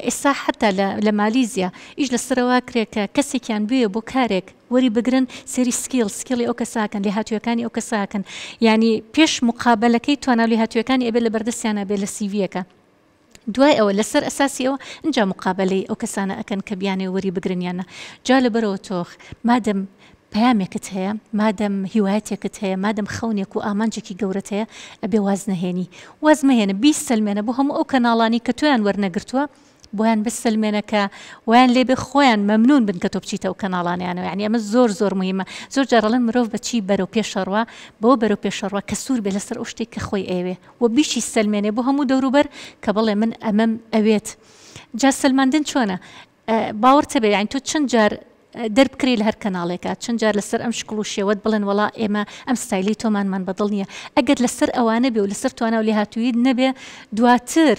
ئێستا حتا لە مالیزیا ئیش لەسەرەوە کرێ کە کەسێکیان بوێ بۆ کارێک وەری بگرن سێری سکیڵی ئەو کەساکەن لێ هاتوویەکانی ئەو کەساکەن ینی پێش مقابلەکەی توانە لێ هاتوویەکانی ئەبێ لە بەردەستیانە بێ لە سیڤەکە دوای ئەوە لەسەر ئەساسی ئەوە اینجا مقابلەی ئەو کەسانە ئەکەن کە بیانێ وەری بگرنیانە جا لەبەرەوە تۆخ مادەم پامێکت هەیە مادەم هیوایەتێکت هەیە مادەم خەونێک و ئامانجێکی گەورەت هەیە ئەبێ وازنەهێنی وازمەهێنە 20 سلمێنە بۆ هەموو ئەو کەناڵانی کە تۆیان وەرنەگرتووە بۆیان بسلمێنەکە ویان لێبێ خۆیان مەمنون بن کە تۆ بچیتە ئەو کەناڵانیانەوە یعنی ئەمە زۆر زۆر مهمە زۆر جارەڵەن مرۆڤ بەچی بەرەو پێشەڕوا بۆ بەرەو پێشەڕوا کە سوور بێ لەسەر ئەو شتێک کە خۆی ئەوێ و بیشی سلمێنێ بۆ هەموو دەوروبەر کە بڵێ من ئەمەم ئەوێت جا سلماندن چۆنە باوەڕتە بێ یعنی تۆ چەند جار دەربکری لە هەر کەناڵێکات چەند جار لەسەر ئەم شکڵ و شێوەت بڵێن وڵا ئێمە ئەم ستایلی تۆمانمان بەدڵ نییە ئەگەر لەسەر ئەوانە بێ و لەسەر توانە و لێهاتوویت نەبێ دواتر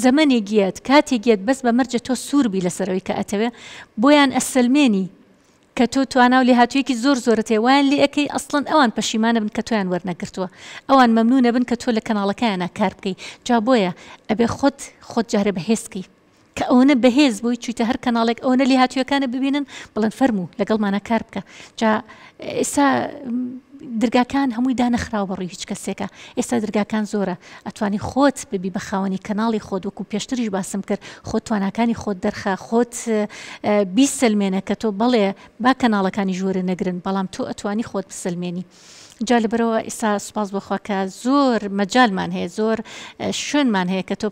زەمانێکیەت کاتێکیت بەس بە مەرجە تۆ سووربی لەسەرەوەی کە ئەتەوێ بۆیان ئەسلمێنی کە تۆ توانە و لێهاتوویەکی زۆر زۆرت هەیە وایان لێ ئەەکەی ئەسڵەن ئەوان پەشیمانە بن کە تۆیان وەرنەگرتووە ئەوان مەمنونە بن کە تۆ لە کەناڵەکەیانە کار بکەی جا بۆیە ئەبێ خۆت جارە بەهێزکەی کە ئەوەنە بەهێز بووی چیتە هەر کەناڵێک ئەوەنە لێ هاتوویەکانە ببینن بڵێن فەرموو لەگەڵمانە کار بکە جا ئێستا درگاکان هەمووی دانەخراو بەڕووی هیچ کەسێکە ئێستا درگاکان زۆرە ئەتوانی خۆت ببی بە خاوەنی کەناڵی خۆت وەکو پێشتریش باسم کرد خۆت تواناکانی خۆت دەرخە خۆت بیسلمێنە کە تۆ بەڵێ با کەناڵەکانی ژوورە نەگرن بەڵام تۆ ئەتوانی خۆت بسلمێنی جا لەبەرەوە ئێستا سوپاس بۆخوا کە زۆر مەجالمان هەیە زۆر شوێنمان هەیە کە تۆ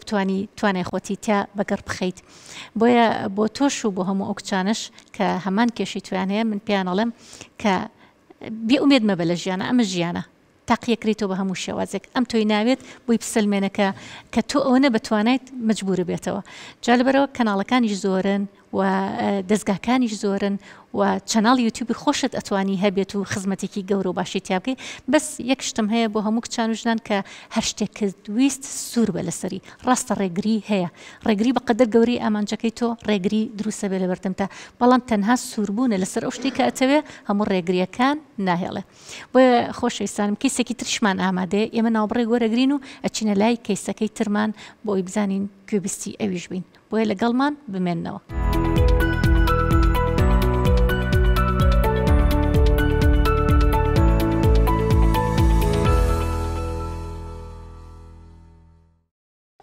توانای خۆتی تا بەگەڕ بخەیت بۆیە بۆ تۆش و بۆ هەموو ئەو کچانش کە هەمان کێشی توان هەیە من پیانەڵێم کە بێئومێد مەبە لە ژیانە ئەمە ژیانە تاقیەکریتەوە بە هەموو شێوازێک ئەم تۆی ناوێت بۆی بسلمێنەکە کە تۆ ئەوەنە بەتوانیت مەجبورە بێتەوە جا لەبەرەوە کەناڵەکانیش زۆرن و دەستگاکانیش زۆرن و چەناڵ یوتیوبی خۆشت ئەتوانی هەبێت و خزمەتێکی گەورە و باشی تیابکەی بەس یەک شتم هەیە بۆ هەموو کچان و ژنان کە هەر شتێک کرد ویست سوور بە لەسەری ڕاستە ڕێگری هەیە ڕێگری بەقەدەر گەوری ئامانجەکەی تۆ ڕێگری دروستە بێ لە بەردەمتە بەڵام تەنها سووربوونە لەسەر ئەو شتێک کە ئەتەوێ هەموو ڕێگریەکان ناهێڵێ بۆیە خۆشەویستانم کەیسێکی ترشمان ئامادەیە ئێمە ناوبڕێ گۆرەگرین و ئەچینە لای کەیسەکەی ترمان بۆی بزانین گوێبیستی ئەویش بین بۆیە لەگەڵمان بمێننەوە.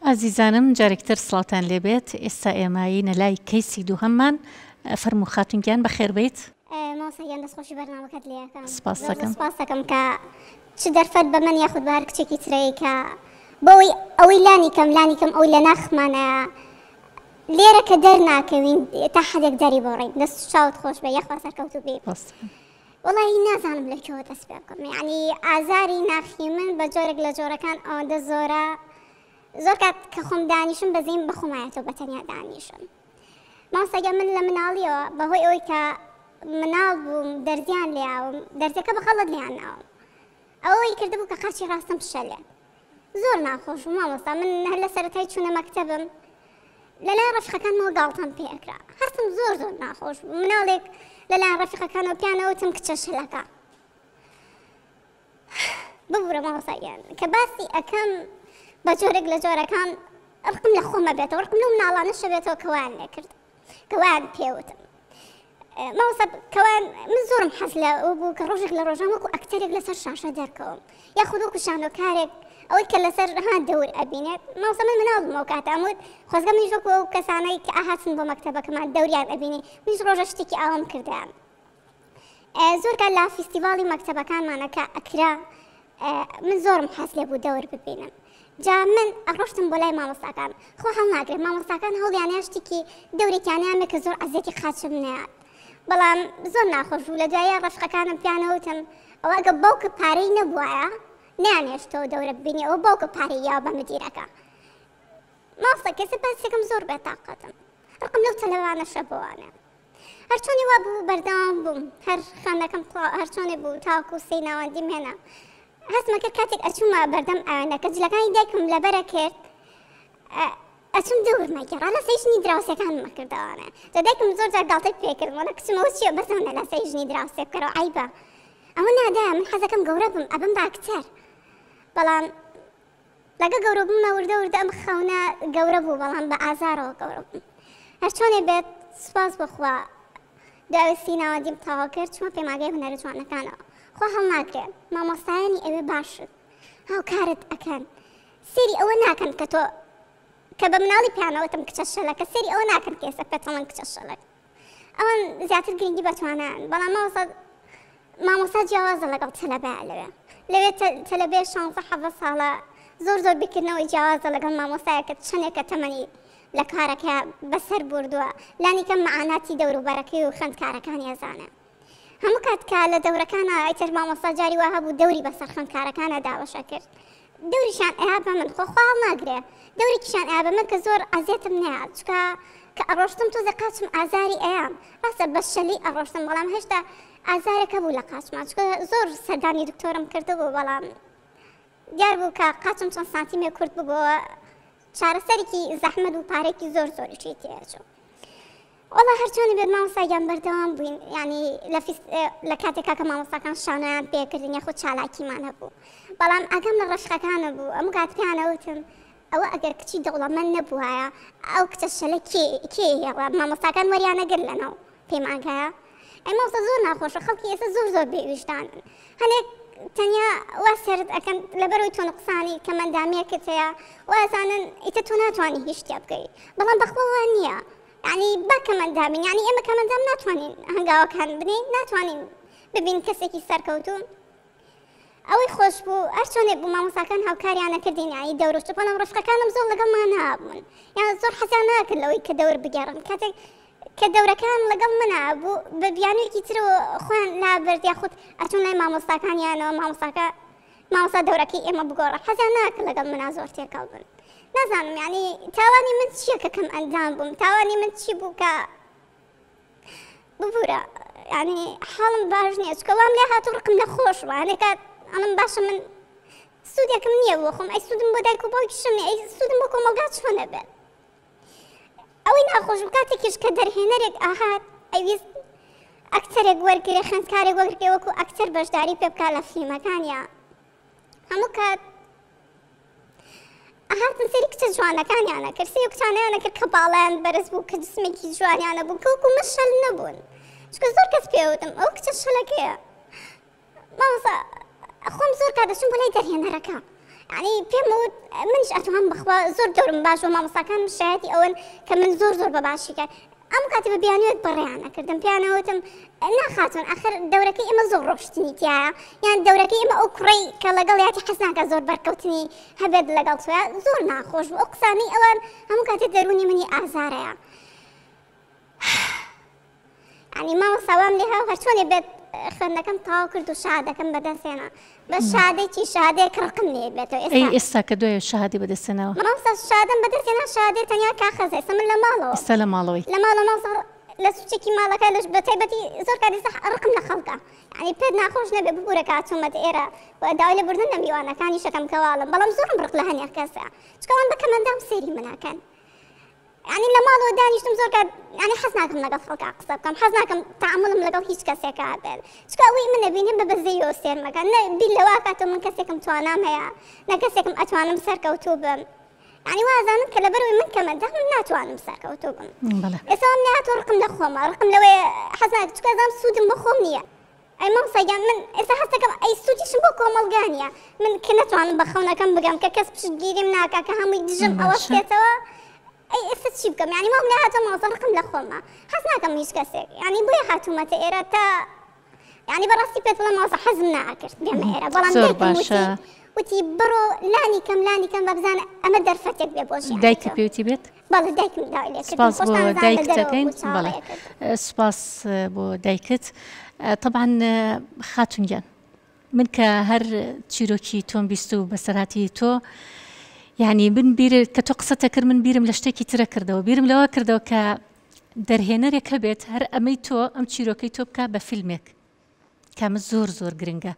ئازیزانم جارێکتر سڵاتان لێبێت ئێستا ئێمایی نەلای کەیسی دووهەممان فەرموو خاتونگیان بەخێر بێت ماسەگیان دەستخۆشی بەرنامەکەت لێەکەم سپاس دەکەم کە چ دەرفەت بە من یاخود بە هەر کچێکی ترەیە کە بۆی ئەوەی لانی کەم ئەوی لە ناخمانە لێرە کە دەرناکەوین تا حەدێک دەری بۆڕین دەست چاوت خۆش بێ یاخوا سەرکەوتو بێ وڵی نازانم لە کێوە دەست پێ بکەم یعنی ئازاری ناخی من بە جۆرێک لە جۆرەکان ئەوەندە زۆرە زۆر کات کە خۆم دانیشم بەزیم بەخۆمایەتەوە بەتەنیا دانیشم ماسەگە من لە مناڵیەوە بەهۆی ئەوەی کە مناڵ بووم دەرزیان لێاوم دەرزەکە بەخەڵت لیان ناوم ئەوەی کردبوو کە قەرچی ڕاستم پشەلێ زۆر ناخۆش و مامۆستا من هەر لە سەرەتای چوونە مەکتەبم لەلای ڕەفیقەکانمەوە گاڵتەم پێکرا هەرتم زۆر ناخۆش مناڵێک لەلایەن ڕەفیقەکانەوە پیانەوتم کچە شەلەکە ببوورە مامۆستاگیان کە باسی ئەەکەم بە جۆرێک لە جۆرەکان ڕقم لە خۆمە بێتەوە ڕقم لەو مناڵانەشە بێتەوە کەوان نەکرد کەوان پێوتم مامۆستا کەوان من زۆرم حەز لە ئەو بوو کە ڕۆژێک لە ڕۆژان وەکو ئەکتەرێک لەسەر شاشە دەرکەوم یاخود وەکو شانۆکارێک ئەوەی کە لەسەر دەور ئەبینێت مامۆستا من مناڵ بوومەوە کاتەموت خۆزگە منیش وەکو ئەو کەسانەی کە ئاهاتن بۆ مەکتەبەکەمان دەوریان ئەبینی منیش ڕۆژە شتێکی ئاوام کردیان زۆر کات لە فیستیڤاڵی مەکتەبەکانمانە کە ئەکرا من زۆرم حەز لێ بوو دەور ببینم جا من ئەڕۆشتم بۆ لای مامۆستاکان خۆ هەڵ ناگرێت مامۆستاکان هەوڵیانیان شتێکی دەورێکیانیانە کە زۆر عەزیەتی خاچم نەیات بەڵام زۆر ناخۆش بوو لە دوایە ڕەفقەکانم پیانەوتم ئەوە ئەگە باوکە پارەی نەبووایە نانێشتەوە دەورە ببینیەوە باوکە پارەیە بە مدیرەکە ماسە کەسە بەسێکم زۆر بێتاقەتم ڕقم لەو تەلەوانەشە بوانە هەرچۆنی وا بوو بەردەوام بووم هەر خانەکەم هەرچۆنی بوو تاکو و سەی ناوەندیم هێنا هەستمە کرد کاتێک ئەچوومە بەردەم ئەوێنەکە جلەکانی دایکم لەبەرە کرد ئەچوم دەورمەگەڕا لە سەی ژنی دراوسەکانمە کردەوانە دایکم زۆر جار گاڵتەی پێکردمەوە کچمەوە چییە بەزانە لە سەی ژنی دراوسێ بکەرەوە عیبە ئەوە نادایە من حەزەکەم گەورە بم ئەبم باکتەر بەڵام لەگە گەورە بوومە وردە وردە ئەم خەونە گەورە بوو بەڵام بە ئازارەوە گەورە بووم هەرچۆنێ بێت سوپاس بخوا داوای سیناوەندیم تەواو کرد چوومە پێماگەی هونەرە جوانەکانەوە خۆ هەڵناگرێن مامۆستایانی ئەوێ باشن هاوکارت ئەکەن سێری ئەوە ناکەن کە تۆ کە بە مناڵی پیانەوەتم کچە شەلەکە سێری ئەوە ناکەن کێسە پێتەڵەن کچە شەلەک ئەوان زیاتر گرنگی بەتوانان بەڵام مامۆستا جیاوازە لەگەڵ تەلەبە لەوێ تەلەبێ 16 ساڵە زۆر بیکردنەوەی جیاوازە لەگەڵ مامۆستایەکە چەندێکە تەمەنی لە کارەکە بەسەر بردووە لانی کەم مەعاناتی دەوروبەرەکەی و خوێندکارەکانی ئەزانە هەموو کاتکە لە دەورەکانە ئەیتر مامۆستا جاری وا هەبوو دەوری بەسەر خوێندکارەکانە داوەشە کرد دەوریشان ئەیا بە من خۆخواڵ ناگرێ دەوریکیشان ئەیا بە من کە زۆر ئازێتم نەیە چکە کە ئەڕۆشتم تۆزە قاچم ئازاری ئەیام ڕاستە بە شەلی ئەڕۆشتم بەڵام هێشتا ئازارێکە بوو لە قاچمان چکە زۆر سەردانی دکتۆرم کردبوو بەڵام دیار بوو کە قاچم چەند سانتیمێ کورت ببووە چارەسەرێکی زەحمەت و پارێکی زۆریشی تێچوو وەڵا هەرچۆنی بێت مامۆستاگیان بەردەوام بووین ینی لە کاتێکا کە مامۆستاکان شانەیان پێکردن یاخود چالاکیمان هەبوو بەڵام ئەگەم لە ڕەشقەکانە بوو ئەموو کات پێیانەوتم ئەوە ئەگەر کچی دەوڵەمەند نەبووایە ئەو کچە شەلە کێ هێڵە مامۆستاکان وەریانەگر لەناو پەیمانگایە ئەی مامۆستا زۆر ناخۆشە خەڵکی ئێستا زۆر بێویژدانن هەنێک تەنیا وا سرد ئەکەن لەبەرەوەی تۆ نوقسانی کە مەندامیەکەت هەیە وازانن ئیتە تۆ ناتوانانی هیچ شتێ بکەیت بەڵام بەخۆوە نییە یعنی با کە مەندامین یعنی ئێمە کە مەندام ناتوانین هەنگاوەکان بنین ناتوانین ببین کەسێکی سەرکەوتوون ئەوەی خۆش بوو هەرچۆنێک بوو مامۆستاکان هاوکاریانە کردین یعنی دەورۆشتە بەڵام ڕەفقەکانم زۆر لەگەڵمان نابوون یان زۆر حەزیان ناکرد لەوەی کە دەور بگێڕن کاتێک کە دەورەکان لەگەڵ منە بوو بە بیانوێکی ترەوە خۆیان لابرد یاخود ئەچوون لای مامۆستاکانیانەوە مامۆستا دەورەکەی ئێمە بگۆڕە حەزیان ناکرد لەگەڵ منە زۆر تێکەڵ بن نازانم یعنی تاوانی من چییە کە کەم ئەندام بووم تاوانی من چی بوو کە ببوورە یعنی حاڵم باش نییە چکە وام لێ هاتوو ڕقم لە خۆش وانێ کات ئەڵم باشە من سوودێکم نییە بۆ خۆم ئەی سوودم بۆ دایک و باوکیشم نییە ئەی سوودم بۆ کۆمەلگا چۆنە بێت ئەوەی ناخۆش بوو کاتێکیش کە دەرهێنەرێک ئاهات ئەویست ئەکتەرێک وەرگێ خوێندکارێک وەرگێ وەکو ئەکتەر بەشداری پێ بکات لە فیلمەکانیە هەموو کات هاتن سەری کچە جوانەکانیانە کرد سەری کچانەیانە کرد کە باڵیان بەرز بوو کە جسمێکی جوانیانە بوو کە وەکو من شەل نەبوون چکە زۆر کەس پێوتم ئەو کچە شەلەکەیە مامۆستا خۆم زۆر کات دەچووم بۆ لای دەرهێنەرەکە یعنی پێم وت منیش ئەتوانم بخوا زۆر دەورم باش و مامۆستاکان شایەتی ئەوەن کە من زۆر بە باشی کرد ئەم کاتی بە بیانوێت بەڕێیانە کردم پیانەوتم ناخاتون ئەخر دەورەکەی ئێمە زۆر ڕۆشتنی تایە یان دەورەکەی ئێمە ئەو کوڕەی کە لەگەڵ یاتی حەز ناکە زۆر بەرکەوتنی هەبێت لەگەڵ تۆیە زۆر ناخۆش بوو ئەو قسانەی ئەوان هەموو کاتێک دەرونی منی ئازارەیە ینی مامۆستا وام لێ هاو هەرچۆنێ بێت خوێندنەکەم تەواو کرد و شادەکەم بەدەستێنا بە شادێکی شادێک ڕقم لێ بێتەوە ئێستا کە دوێ شادی بەدەستێنەوە مامۆستا شادەم بەدەستێنا شادێ تەنیا کاخەزە ئێستا من لە ماڵەوە ئێستا لە ماڵەوەی لە ماڵەوە لە سوچێکی ماڵەکە لەش بە تایبەتی زۆر کاتی ڕقم لە خەڵکە ینی پێت ناخۆش نەبێ ببوورە کاتومەت ئێرە داوای لە بردن نەمیوانەکانی شەکەم کەواڵم بەڵام زۆرم ڕق لە هەنێک کەسە چکەوان بە کەمەندام سێری مناکەن ینی لە ماڵەوە دانیشتم زۆر کات ینی حەز ناکەم لەگەڵ خەڵکا قسە بکەم حەز ناکەم تەعامڵم لەگەڵ هیچ کەسێکا بێت چکە ئەوەی من نەبینێ بە بەزەیەوە سێر مەکەن نە بیر لەوا کاتەوە من کەسێکم توانام هەیە نە کەسێکم ئەتوانم سەرکەوتوو بم ینی وازانم کە لەبەرەوەی من کەمەندام من ناتوانم سەرکەوتوو بم ئێستا وام نهاتوە ڕقم لە خۆمە ڕقم لەوەیە حەز ناکەم چکە ئەزانم سوودم بە خۆم نییە ئەی مامۆستاگیان من ئێستا هەست دەکەم ئەی سوودیشم بۆ کۆمەڵگانیە من کە نەتوانم بە خەونەکەم بگەم کە کەس پشتگیریم ناکا کە هەمووی دژم ئەوە بکێتەوە ئەی ئێستا چی بکەم ینی مام لێ هاتووە مامۆستا ڕقم لە خۆمە حەز ناکەم هیچ کەسێک ینی بۆیە هاتوومەتە ئێرە تا ینی بەڕاستی پێت بڵێم مامۆستا حەزم ناکرد بێمە ئێرە بەڵام دایکم وتی بڕۆ لانی کەم بە بزانە ئەمە دەرفەتێک بێ بۆشی دایکی پێوتی بێت بەڵێ دایکم داوای لێ کرد سپاس بۆ دایک دەکەین بەڵێ سپاس بۆ دایکت طبعا خاتون گیان من کە هەر چیرۆکی تۆم بیست و بەسەرهاتی تۆ یعنی بن بیر کە تۆ قسەتە کرد من بیرم لە شتێکی ترە کردەوە بیرم لەوە کردەوە کە دەرهێنەرێک هەبێت هەر ئەمەی تۆ ئەم چیرۆکەی تۆ بکە بە فیلمێک کامە زۆر گرنگە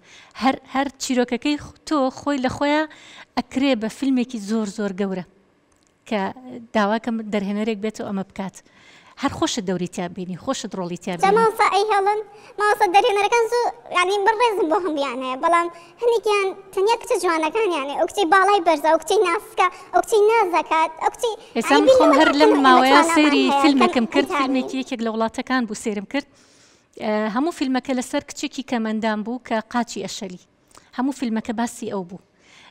هەر چیرۆکەکەی تۆ خۆی لە خۆیان ئەکرێ بە فیلمێکی زۆر گەورە کە داواکەم دەرهێنەرێک بێتەوە ئەمە بکات هەر خۆشت دەوری تیا بینی خۆشت ڕۆڵی تیا بینی ماوەسا ئەی هێڵن ماوەسا دەرهێنەرەکان زۆر ینی بڕێزم بۆ هەمویان هەیە بەڵام هەنێکیان تەنیا کچە جوانەکان یانێ ئەو کچەی باڵای بەرزە ئەو کچەی ناسکە ئەو کچەی نازەکات ئەو کچی ئێستا من خۆم هەر لەم ماوەیە سێری فیلمێکم کرد فیلمێکی یەکێک لە وڵاتەکان بوو سێرم کرد هەموو فیلمەکە لەسەر کچێکی کەمەندان بوو کە قاچی ئەشەلی هەموو فیلمەکە باسی ئەو بوو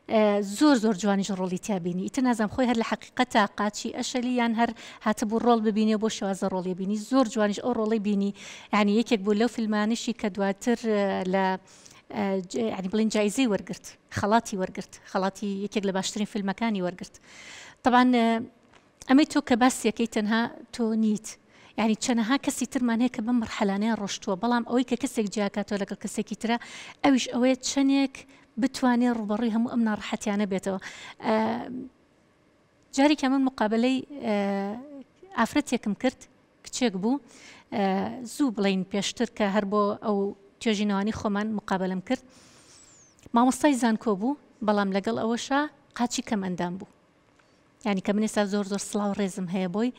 زۆر جوانیش ڕۆڵی تیابینی ئیتر نازانم خۆی هەر لە حقیقەتە قاچی ئەشەلی یان هەر هاتە بوو ڕۆڵ ببینێ بۆ شێوازە ڕۆڵی بینی زۆر جوانیش ئەو ڕۆڵی بینی یعنی یەکێک بوو لەو فیلمانشی کە دواتر لە ینی بڵین جایزەی وەرگرت خەڵاتی وەرگرت خەڵاتی یەکێک لە باشترین فیلمەکانی وەرگرت طبعا ئەمەی تۆ کە باسیەکەی تەنها تۆ نیت یعنی چەنەها کەسی ترمان هەیە کە بەم مەرحەلانەیە ڕۆشتووە بەڵام ئەوەی کە کەسێک جیاکاتەوە لەگەڵ کەسێکی ترە ئەویش ئەوەیە چەندێک بتوانێت ڕوبەڕووی هەموو ئەم ناڕەحەتیانە بێتەوە جارێکە من مقابلەی ئافرەتێکم کرد کچێک بوو زوو بڵین پێشتر کە هەر بۆ ئەو توێژینەوانی خۆمان مقابلەم کرد مامۆستای زانکۆ بوو بەڵام لەگەڵ ئەوەشە قاچی کەم ئەندام بوو یعنی کە من ئێستا زۆر سڵاو ڕێزم هەیە بۆی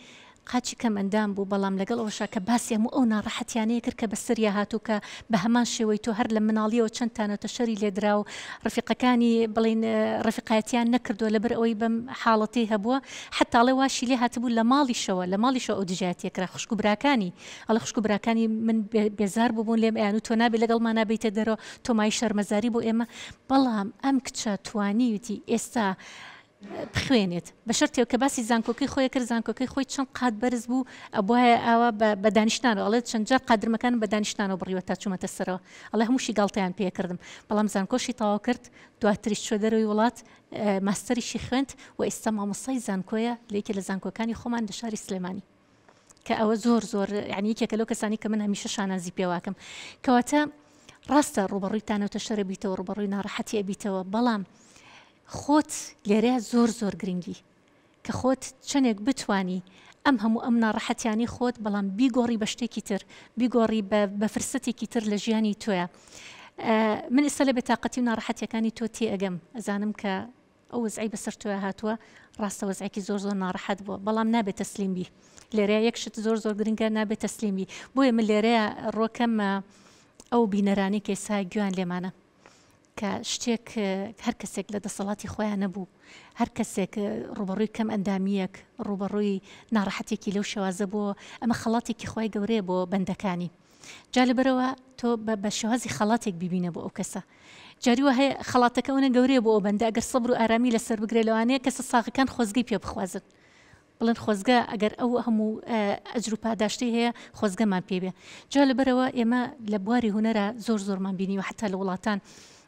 قاچی کەم ئەندام بوو بەڵام لەگەڵ ئەوەشە کە باسی هەموو ئەو ناڕەحەتیانەیە کرد کە بەسەریا هاتوو کە بە هەمان شێوەی تۆ هەر لە مناڵیەوە چەندتانەتە شەری لێدرا و ڕفیقەکانی بڵین ڕفیقایەتیان نەکردووە لەبەر ئەوەی بەم حاڵەتی هەبووە حتاڵێ واشی لێ هاتبوو لە ماڵیشەوە ئەو دژایەتێکرا خوشک و براکانی ئەڵە خوشک و براکانی من بێزار بوون لێم ئەیان و تۆ نابێت لەگەڵمان نابیتە دەرەوە تۆمای شەرمەزاری بۆ ئێمە بەڵام ئەم کچە توانیوتی ئێستا بخوێنێت بە شەرتێک کە باسی زانکۆکەی خۆی کرد زانکۆکەی خۆی چەند قات بەرز بوو ئەبواە ئەوە بە دانیشتانەوە ئەڵێ چەند جار قادرمەکان بە دانیشتانەوە بڕیوە تا چوومەتە سەرەوە ئەڵێ هەمووشی گاڵتەیان پێکردم بەڵام زانکۆشی تەواو کرد دواتریش چوە دەرەوەی وڵات ماستەریشی خوێند و ئێستا مامۆستای زانکۆیە لە یەکێ لە زانکۆکانی خۆمان لە شاری سلێمانی کە ئەوە زۆر یعنی یەکێکە لەو کەسانی کە من هەمیشە شانازی پێواکەم کەواتە ڕاستە ڕوبەڕوویتانەوە شەرە بیتەوە ڕوبەڕووی ناڕەحەتیە بیتەوە بەڵام خۆت لێرەیە زۆر گرنگی کە خۆت چەندێک بتانی ئەم هەموو ئەم ناڕەحەتیانی خۆت بەڵام بیگۆڕی بە شتێکی تر بیگۆڕی بە فرسەتێکی تر لە ژیانی تۆیە من ئێستا لە بێتاقەتی و ناڕەحەتیەکانی تۆ تێ ئەگەم ئەزانم کە ئەو وەزعی بەسەر تۆیە هاتووە ڕاستە وەزعێکی زۆر ناڕەحەت بووە بەڵام نابێت تەسلیم بی لێرەیە یەک شت زۆر گرنگە نابێت تەسلیم بی بۆیە من لێرەیە ڕۆکەم ئەو بینەرانی کە ئێستا گویان لێمانە کە شتێک هەر کەسێک لە دەسەڵاتی خۆیان نەبوو هەر کەسێک ڕوبەڕووی کەم ئەندامیەک ڕوبەڕووی ناڕەحەتێکی لەو شێوازە بۆ ئەمە خەڵاتێکی خۆی گەورەیە بۆ بەندەکانی جا لەبەرەوە تۆ بە شێوازی خەڵاتێک ببینە بۆ ئەو کەسە جاریوە هەیە خەڵاتەکە ئەوە گەورەیە بۆ ئەو بەندە ئەگەر سەبر و ئارامی لەسەر بگرێ لەوانەیە کەسە ساغەکان خۆزگەی پێ بخوازن بڵێن خۆزگە ئەگەر ئەو هەموو ئەجر و پاداشتی هەیە خۆزگەمان پێبێ جا لەبەرەوە ئێمە لە بواری هوەرە زۆرمان بینی و حتا لە وڵاتان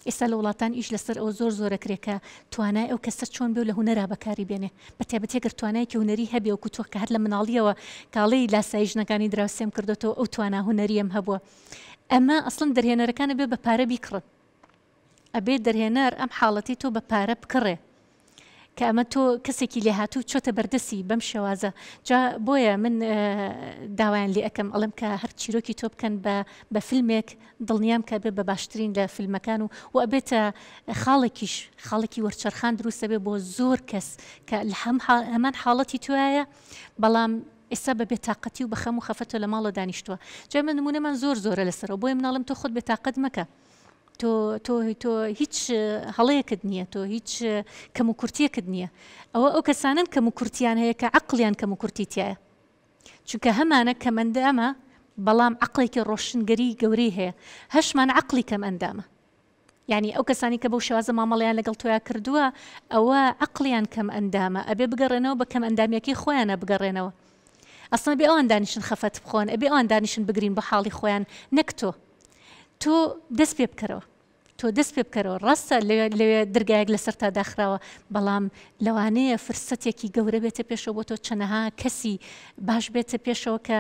ئێستا لە وڵاتان ئیش لەسەر ئەو زۆرەکرێکە توانای ئەو کەسە چۆن بێ و لە هوەرا بەکاری بێنێ بەتێبەتێگەر توانایەکی هوەری هەبێ و کوتۆ کە هەر لە مناڵیەوە کاڵەی لاسایی ژنەکانی دراوسێم کردێتەوە ئەو توانە هوەریم هەبووە ئەمە ئەسڵن دەرهێنەرەکانە بێ بە پارە بیکڕن ئەبێ دەرهێنەر ئەم حاڵەتی تۆ بە پارە بکڕێ کە ئەمە تۆ کەسێکی لێ هاتوو چۆتە بەردەسی بەم شێوازە جا بۆیە من داوایان لێ ئەەکەم ئەڵم کە هەر چیرۆکی تۆ بکەن بە فیلمێک دڵنیام کە بێ بە باشترین لە فیلمەکان و ئەبێتە خاڵێکی وەرچەرخان دروستە بێ بۆ زۆر کەس کە لە هەمان حاڵەتی توایە بەڵام ئێستا بە بێتاقەتی و بەخەم و خەفەتە لە ماڵە دانیشتووە جا من نمونەمان زۆرە لەسەرەوە بۆیە مناڵم تۆ خۆت بێتاقەت مەکە تۆ هیچ هەڵەیەکت نییە تۆ هیچ کەم و کورتیەکت نییە ئەو کەسانن کەم و کورتیان هەیە کە عقلیان کەم و کورتیتیایە چونکە هەمانە کەمەندە ئەمە بەڵام عقلێکی ڕۆشنگەری گەورەی هەیە هەشمان عقلی کەم ئەندامە یعنی ئەو کەسانی کە بەو شێوازە مامەڵیان لەگەڵ تۆیا کردووە ئەوە عقلیان کەم ئەندامە ئەبێ بگەڕێنەوە بە کەم ئەندامیەکی خۆیانە بگەڕێنەوە ئەسڵ بێ ئەوان دانیشن خەفەت بخۆن ئەبێ ئەوان دانیشن بگرین بە حاڵی خۆیان نەک تۆ دەست پێ بکەرەوە تۆ دەست پێ بکەرەوە ڕاستە لەوێ دەرگایەک لەسەر تا داخراوە بەڵام لەوانەیە فرسەتێکی گەورە بێتە پێشەوە بۆ تۆ چەنەها کەسی باش بێتە پێشەوە کە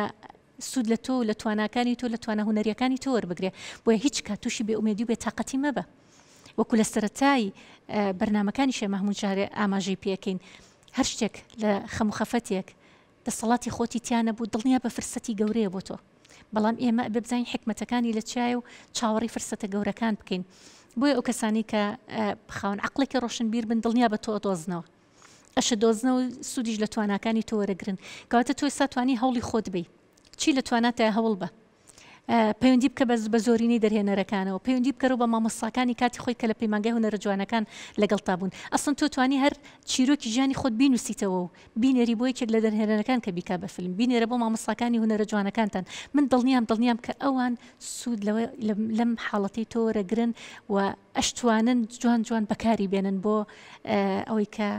سوود لە تۆ لە تواناکانی تۆ لە توانە هوەریەکانی تۆ وەربگرێ بۆیە هیچ کاتوشی بێ ئومێدی و بێتاقەتی مەبە وەکو لە سەرەتای بەرنامەکانی شێمە هەموو جارێ ئاماژەی پێکەین هەر شتێک لە خەم و خەفەتێک دەسەڵاتی خۆتی تیانە بوو دڵنیا بە فرسەتی گەورەیە بۆ تۆ بەڵام ئێمە ببزین حکمەتەکانی لە چای و چاوەڕی فرسەتە گەورەکان بکەین بۆیە ئەو کەسانی کە بخاون عقلێکی ڕۆشنبیر بن دڵنیا بە تۆ دۆزنەوە ئەشە دۆزنە و سوودیش لە تواناکانی تۆ وەرەگرن کەواتە تۆ ئێستا توانی هەوڵی خۆت بی چی لە تواناتە هەوڵ بە پەیوەندی بکە بە زۆرینەی دەرهێنەرەکانەوە پەیوەندی بکەرەوە بە مامۆستاکانی کاتی خۆی کە لە پەیمانگای هونەرە جوانەکان لەگەڵ تا بوون ئەسڵ تۆ توانی هەر چیرۆکی ژیانی خۆت بینوسیتەوە و بینێری بۆ یەکێک لە دەرهێنەرەکان کە بیکا بە فیلم بینێرە بۆ مامۆستاکانی هونەرە جوانەکانتان من دڵنیام کە ئەوان سوود لەم حاڵەتی تۆ وەرەگرن و ئەشتوانن جوان بەکاری بێنن بۆ ئەوەی کە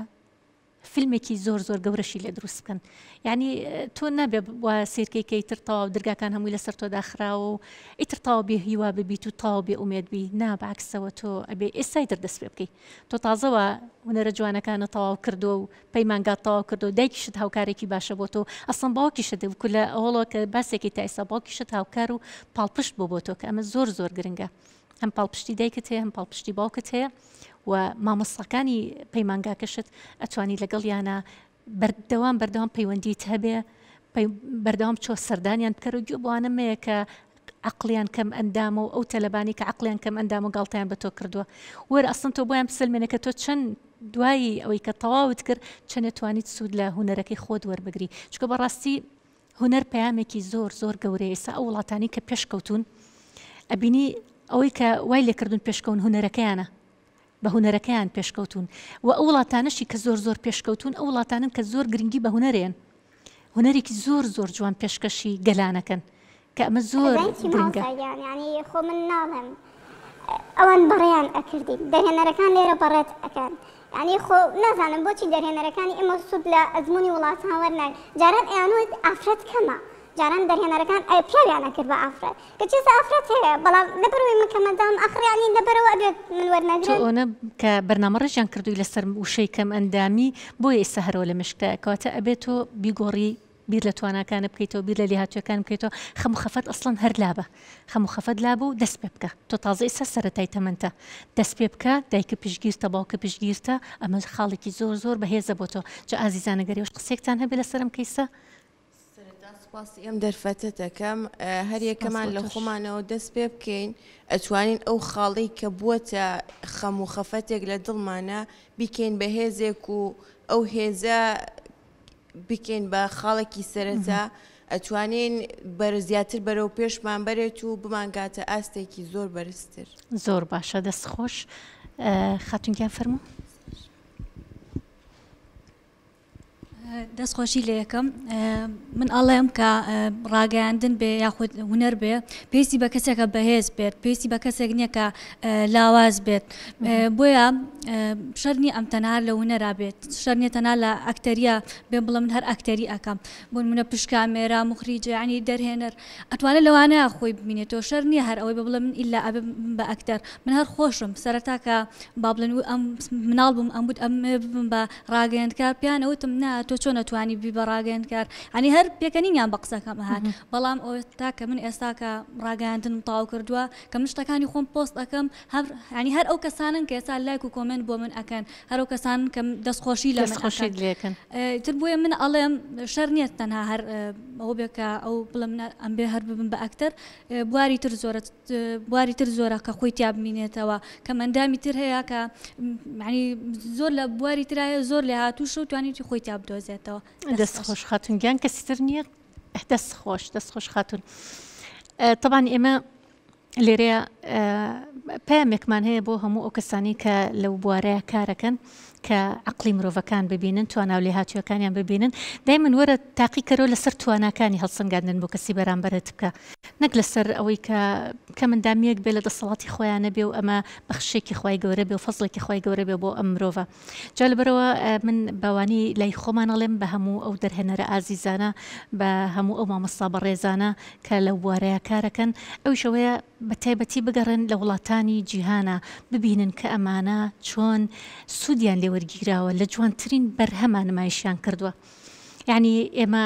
فیلمێکی زۆر گەورەشی لێ دروست بکەن یعنی تۆ نابێ وە سیرکەیکە ئیتر تەواو دەرگاکان هەمووی لەسەر تۆ داخراوە و ئیتر تاوا بێ هیوا ببیت و تاوا بێ ئومێد بی نابعکسەوە تۆ ئەبێ ئێستای دەردەست پێ بکەیت تۆ تازەوە هونەرە جوانەکانە تەواو کردو و پەیمانگات تەواو کردو دایکیشت هاوکارێکی باشە بۆ تۆ ئەسڵ باوکیشت وەکو لە ئەوڵەوە کە باسێکی تا ئێستا باوکیشت هاوکار و پاڵپشت بۆ تۆ کە ئەمە زۆر گرنگە هەم پاڵپشتی دایکت هەیە هەم پاڵپشتی باوکت هەیە و مامۆستاکانی پەیمانگاکەشت ئەتوانی لەگەڵیانە بەردەوام پەیوەندیت هەبێ بەردەوام چۆ سەردانیان بکەرە گوێ بوانە مەیە کە عقلیان کەم ئەندامە و ئەو تەلەبانی کە عقلیان کەم ئەندام و گاڵتیان بە تۆ کردووە وەرە ئەسڵ تۆ بۆیان بسلمێنە کە تۆ چەند دوایی ئەوەی کە تەواوت کرد چەندێت توانیت سوود لە هونەرەکەی خۆت وەربگری چکە بەڕاستی هونەر پەیامێکی زۆر گەورەیە ئێستا ئەو وڵاتانی کە پێشکەوتون ئەبینی ئەوەی کە وای لێکردون پێشکەون هونەرەکەیانە بە هونەرەکەیان پێشکەوتون و ئەو وڵاتانەشی کە زۆر پێشکەوتون ئەو وڵاتانن کە زۆر گرنگی بە هونەرێن هونەرێکی زۆر جوان پێشکەشی گەلانەکەن کە ئەمە زۆر گرنگە ینی خۆ من ناڵم ئەوان بەڕێیان ئەکردین دەرهێنەرەکان لێرە بەڕێت ئەکەن ینی خۆ نازانم بۆچی دەرهێنەرەکانی ئێمە سوود لە ئەزمموی وڵاتان وەرناک جاران ئەیانوت ئافرەت کەمە جاران دەرهێنەرەکان پیاویانە کرد بە ئافرەت کەچ ئافرەت هەیە بەڵام لەبەرەوەی من کەمەندام ئەخریانی لەبەرەوە ئەبێت من وەرنەگرێت ئەوە کە بەرنامە ڕێژیان کردووی لەسەر وشەی کەم ئەندامی بۆ ئێستا هەرەوە لە مشکە کەواتە ئەبێت تۆ بیگۆڕی بیر لە تواناکانە بکەیتەوە بیر لە لێهاتووەکان بکەیتەوە خەم و خەفەت ئەسڵەن هەر لابە خەم و خەفەت لابە و دەست پێ بکە تۆ تازە ئێستا سەرەتای تەمەنتە دەست پێ بکە دایکە پشگیرتە باوکە پشگیرتە ئەمە خاڵێکی زۆر بەهێزە بۆ تۆ جا ئازیزانە گەریەوەش قسێکتان هەبێ لەسەرم کەیسە سپاسی ئەم دەرفەتە دەکەم هەر یەکەمان لە خۆمانەوە دەست پێ بکەین ئەتوانین ئەو خاڵی کە بووەتە خەم و خەفەتێک لە دڵمانە بیکەین بە هێزێک و ئەو هێزە بکەین بە خاڵێکی سەرەتا ئەتوانین زیاتر بەرەو پێشمان بەرێت و بمانگاتە ئاستێکی زۆر بەرزتر زۆر باشە دەست خۆش خاتونکیان فەرموو دەستخۆشی لە یەکەم من ئەڵێم کە ڕاگەیاندن بێ یاخود هونەر بێ پێویستی بە کەسێکە بەهێز بێت پێویستی بە کەسێک نییە کە لاواز بێت بۆیە شەرنی ئەم تەنها لە هونەرا بێت شەرنیە تەنها لە ئەکتەریە بێ بڵێ من هەر ئەکتەری ئەەکەم بۆ منە پشکامێرا مخریجە ینی دەرهێنەر ئەتوانێت لەوانەیە خۆی ببینێتەوە شەر نییە هەر ئەوەی بڵێ من ئیلا ئەبێ بە ئەکتەر من هەر خۆشم سەرەتا کە با بڵێن ئەم مناڵ بووم ئەم بوت ئەم بم بە ڕاگەیاندکار پیانەوتم نا تۆ چۆن نەتوانی بی بە ڕاگەیاندکار ئەنی هەر پێکەنینیان بە قسەکەم هات بەڵام ئەو تا کە من ئێستا کە ڕاگەیاندنم تاو کردووە کە من شتەکانی خۆم پۆست ئەەکەم ینی هەر ئەو کەسانن کە ئێستا لایک و کۆمنت بۆ من ئەکەن هەر ئەو کەسان کە دەستخۆشی لە دەستخۆشی لێکن تر بۆیە من ئەڵێم شەر نییە تەنها هەر ئەو بێکە ئەو بڵم ئەم بێ هەر ببم بە ئەکتەر بواری تر زۆرە کە خۆی تیا بمینێتەوە کە ئەندامی تر هەیە کە ینی زۆر لە بواری ترایە زۆر لێ هاتووش و توانیتی خۆی تا بدۆزێتەوە دەست خۆش خاتونگیان کەسی تر نییە دەست خۆش خاتون طبعا ئێمە لێرەیە پامێکمان هەیە بۆ هەموو ئەو کەسانی کە لەو بوارەیە کارەکەن کە عقلی مرۆڤەکان ببینن تواناو لێهاتووەکانیان ببینن دایمەن وەرە تاقیکەرەوە لەسەر تواناکانی هەڵسەنگاندن بۆ کەسی بەرامبەرت بکە نەک لەسەر ئەوەی کە مندامیەک بێ لە دەسەڵاتی خۆیانە بێ و ئەمە بەخشێکی خۆی گەورە بێ و فەزڵێکی خۆی گەورە بێ بۆ ئەم مرۆڤە جا لەبەرەوە من بەوانی لای خۆمان ئەڵێم بە هەموو ئەو دەرهێنەرە ئازیزانە بە هەموو ئەو مامۆستا بەڕێزانە کە لەو بوارەیە کارەکەن ئەو شەوەیە بە تایبەتی بگەڕن لە وڵاتانی جیهانە ببینن کە ئەمانە چۆن سوودیان لێوەرگیراوە لە جوانترین بەرهەمان نمایشیان کردووە یعنی ئێمە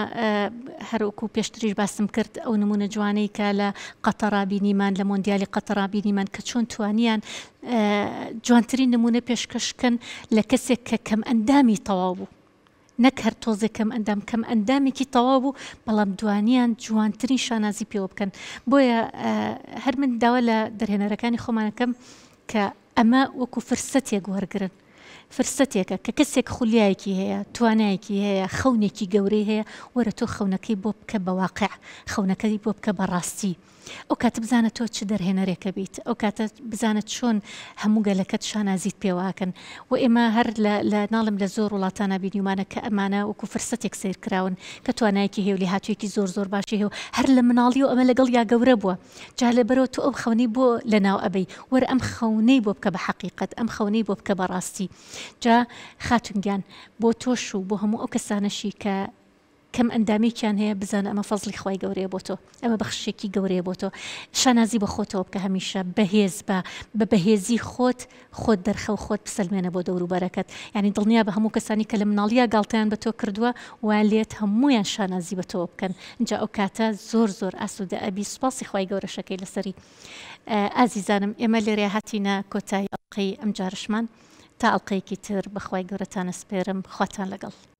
هەروکو پێشتریش باسم کرد ئەو نمونە جوانەی کە لە قەتەرا بینیمان لە مۆندیالی قەتەرا بینیمان کە چۆن توانیان جوانترین نمونە پێشکەشکن لە کەسێک کە کەم ئەندامی تەواو بوو نەک هەر تۆزێک کەم ئەندامێکی تەواو بوو بەڵام دوانیان جوانترین شانازی پێوە بکەن بۆیە هەر من داوا لە دەرهێنەرەکانی خۆمانەکەم کە ئەمە وەکو فرسەتێک وەرگرن فرسەتێکە کە کەسێک خولیایەکی هەیە توانایەکی هەیە خەونێکی گەورەی هەیە وەرە تۆ خەونەکەی بۆ بکە بە واقع خەونەکەی بۆ بکە بە ڕاستی ئەو کاتە بزانە تۆ چ دەرهێنەرێکە بیت ئەو کاتە بزانە چۆن هەموو گەلەکەت شانازیت پێواکەن و ئێمە هەر لە ناڵم لە زۆر وڵاتانە بینیمانە کە ئەمانە وەکو فرسەتێک سیرکراون کە توانایەکی هەیە و لێهاتوویەکی زۆر باشی هەیە و هەر لە مناڵی و ئەمە لەگەڵ یا گەورە بووە جا لەبەرەوە تۆ ئەو خەونەی بۆ لەناو ئەبەی وەرە ئەم خەونەی بۆ بکە بە حەقیقەت ئەم خەونەی بۆ بکە بە ڕاستی جا خاتونگیان بۆ تۆش و بۆ هەموو ئەو کەسانەشی کە کەم ئەندامێکیان هەیە بزانە ئەمە فەزلی خوای گەورەیە بۆ تۆ ئەمە بەخشێکی گەورەیە بۆ تۆ شانازی بە خۆتەوە بکە هەمیشە بەهێز بە بەهێزی خۆت دەرخە و خۆت بسەلمێنە بۆ دەوروبەرەکەت یعنی دڵنیا بە هەموو کەسانی کە لە مناڵیە گاڵتەیان بە تۆ کردووە وان لێت هەمویان شانازی بە تۆ بکەن اینجا ئەو کاتە زۆر ئاسوودە ئەبی سوپاسی خوای گەورەشەکەی لەسەری ئازیزانم ئێمە لێرە هاتینە کۆتایی ئەڵقەی ئەم جارشمان تا ئەڵقەیەکی تر بەخوای گەورەتانە سپێرم خواتان لەگەڵ